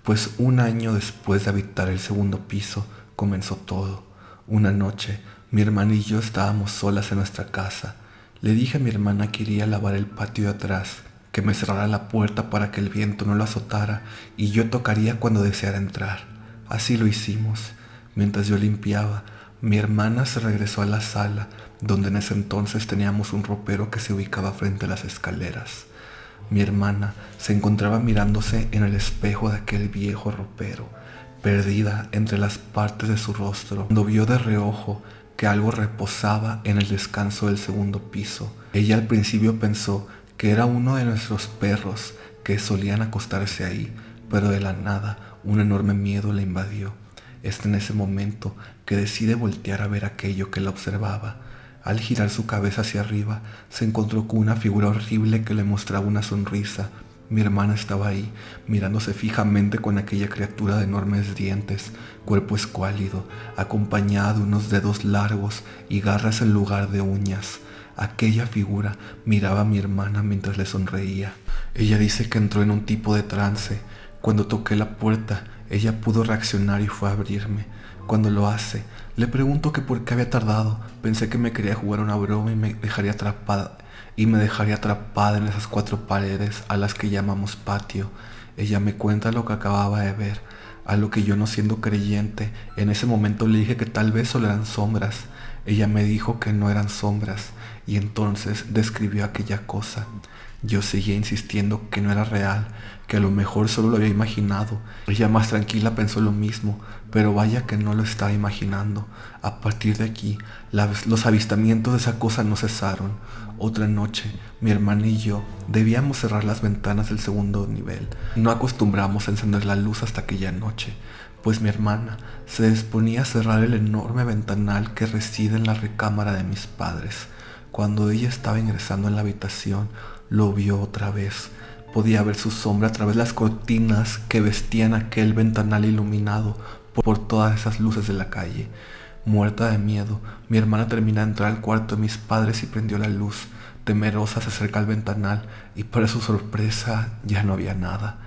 pues 1 año después de habitar el segundo piso comenzó todo. Una noche, mi hermana y yo estábamos solas en nuestra casa. Le dije a mi hermana que iría a lavar el patio de atrás, que me cerrara la puerta para que el viento no lo azotara y yo tocaría cuando deseara entrar. Así lo hicimos. Mientras yo limpiaba, mi hermana se regresó a la sala, donde en ese entonces teníamos un ropero que se ubicaba frente a las escaleras. Mi hermana se encontraba mirándose en el espejo de aquel viejo ropero, perdida entre las partes de su rostro, cuando vio de reojo que algo reposaba en el descanso del segundo piso. Ella al principio pensó que era uno de nuestros perros que solían acostarse ahí, pero de la nada un enorme miedo le invadió. Es en ese momento que decide voltear a ver aquello que la observaba. Al girar su cabeza hacia arriba, se encontró con una figura horrible que le mostraba una sonrisa. Mi hermana estaba ahí, mirándose fijamente con aquella criatura de enormes dientes, cuerpo escuálido, acompañada de unos dedos largos y garras en lugar de uñas. Aquella figura miraba a mi hermana mientras le sonreía. Ella dice que entró en un tipo de trance. Cuando toqué la puerta, ella pudo reaccionar y fue a abrirme. Cuando lo hace, le pregunto que por qué había tardado. Pensé que me quería jugar una broma y me dejaría atrapada en esas 4 paredes a las que llamamos patio. Ella me cuenta lo que acababa de ver, a lo que yo, no siendo creyente, en ese momento le dije que tal vez solo eran sombras. Ella me dijo que no eran sombras y entonces describió aquella cosa. Yo seguía insistiendo que no era real, que a lo mejor solo lo había imaginado. Ella más tranquila pensó lo mismo, pero vaya que no lo estaba imaginando. A partir de aquí, los avistamientos de esa cosa no cesaron. Otra noche, mi hermana y yo debíamos cerrar las ventanas del segundo nivel. No acostumbramos a encender la luz hasta aquella noche, pues mi hermana se disponía a cerrar el enorme ventanal que reside en la recámara de mis padres. Cuando ella estaba ingresando en la habitación, lo vio otra vez. Podía ver su sombra a través de las cortinas que vestían aquel ventanal iluminado por todas esas luces de la calle. Muerta de miedo, mi hermana terminó de entrar al cuarto de mis padres y prendió la luz. Temerosa se acerca al ventanal y para su sorpresa ya no había nada.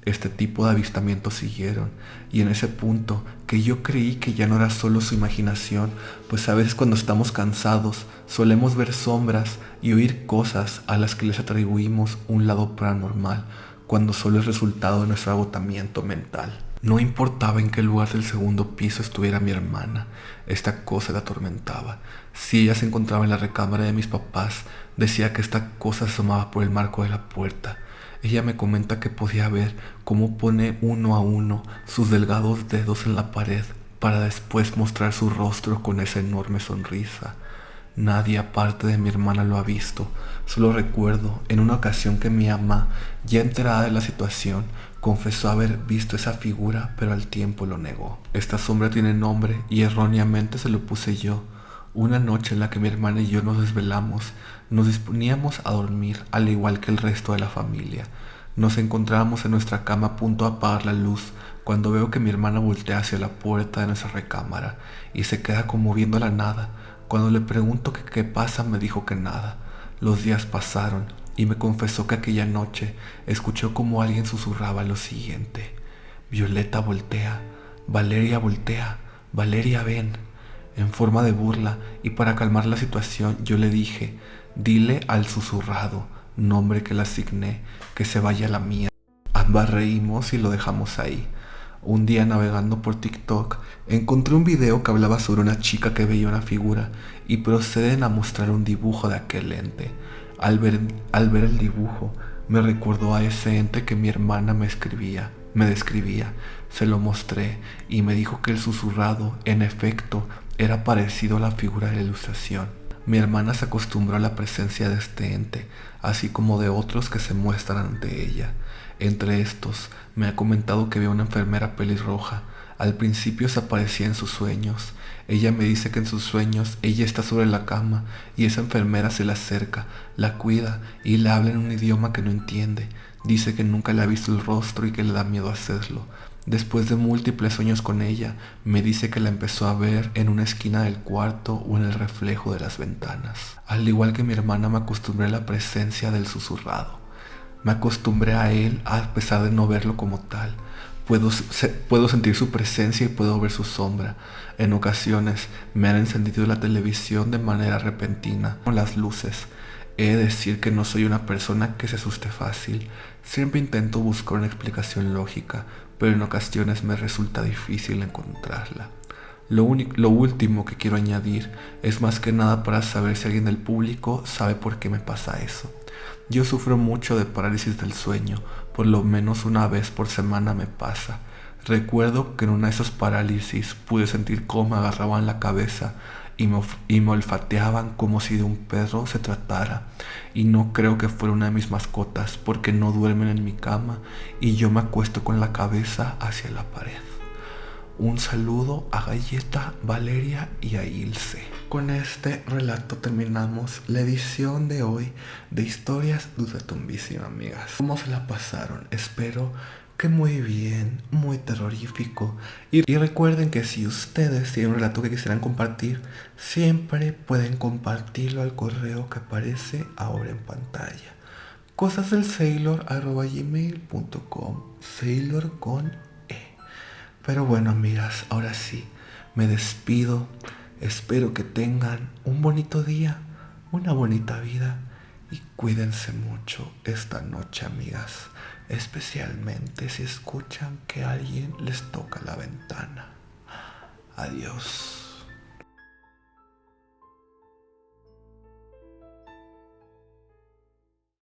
Este tipo de avistamientos siguieron, y en ese punto que yo creí que ya no era solo su imaginación, pues a veces cuando estamos cansados solemos ver sombras y oír cosas a las que les atribuimos un lado paranormal, cuando solo es resultado de nuestro agotamiento mental. No importaba en qué lugar del segundo piso estuviera mi hermana, esta cosa la atormentaba. Si ella se encontraba en la recámara de mis papás, decía que esta cosa asomaba por el marco de la puerta. Ella me comenta que podía ver cómo pone uno a uno sus delgados dedos en la pared para después mostrar su rostro con esa enorme sonrisa. Nadie aparte de mi hermana lo ha visto. Solo recuerdo en una ocasión que mi mamá, ya enterada de la situación, confesó haber visto esa figura, pero al tiempo lo negó. Esta sombra tiene nombre y erróneamente se lo puse yo. Una noche en la que mi hermana y yo nos desvelamos, nos disponíamos a dormir al igual que el resto de la familia. Nos encontrábamos en nuestra cama a punto de apagar la luz cuando veo que mi hermana voltea hacia la puerta de nuestra recámara y se queda como viendo la nada. Cuando le pregunto que qué pasa, me dijo que nada. Los días pasaron y me confesó que aquella noche escuchó como alguien susurraba lo siguiente: Violeta voltea, Valeria voltea, Valeria ven. En forma de burla y para calmar la situación yo le dije: dile al susurrado, nombre que le asigné, que se vaya a la mía. Ambas reímos y lo dejamos ahí. Un día navegando por TikTok encontré un video que hablaba sobre una chica que veía una figura y proceden a mostrar un dibujo de aquel ente. Al ver el dibujo me recordó a ese ente que mi hermana me describía. Se lo mostré y me dijo que el susurrado, en efecto, era parecido a la figura de la ilustración. Mi hermana se acostumbró a la presencia de este ente, así como de otros que se muestran ante ella. Entre estos, me ha comentado que ve una enfermera pelirroja. Al principio se aparecía en sus sueños. Ella me dice que en sus sueños ella está sobre la cama y esa enfermera se le acerca, la cuida y le habla en un idioma que no entiende. Dice que nunca le ha visto el rostro y que le da miedo hacerlo. Después de múltiples sueños con ella, me dice que la empezó a ver en una esquina del cuarto o en el reflejo de las ventanas. Al igual que mi hermana, me acostumbré a la presencia del susurrado. Me acostumbré a él a pesar de no verlo como tal. Puedo sentir su presencia y puedo ver su sombra. En ocasiones me han encendido la televisión de manera repentina con las luces. He de decir que no soy una persona que se asuste fácil. Siempre intento buscar una explicación lógica, pero en ocasiones me resulta difícil encontrarla. Lo último que quiero añadir es más que nada para saber si alguien del público sabe por qué me pasa eso. Yo sufro mucho de parálisis del sueño, por lo menos una vez por semana me pasa. Recuerdo que en una de esas parálisis pude sentir cómo me agarraban la cabeza y me olfateaban como si de un perro se tratara. Y no creo que fuera una de mis mascotas porque no duermen en mi cama y yo me acuesto con la cabeza hacia la pared. Un saludo a Galleta, Valeria y a Ilse. Con este relato terminamos la edición de hoy de Historias de Ultratumbicio, amigas. ¿Cómo se la pasaron? Espero que muy bien, muy terrorífico. Y recuerden que si ustedes tienen un relato que quisieran compartir, siempre pueden compartirlo al correo que aparece ahora en pantalla. cosasdelsailor@gmail.com, Sailor con Pero bueno, amigas, ahora sí, me despido. Espero que tengan un bonito día, una bonita vida y cuídense mucho esta noche, amigas. Especialmente si escuchan que alguien les toca la ventana. Adiós.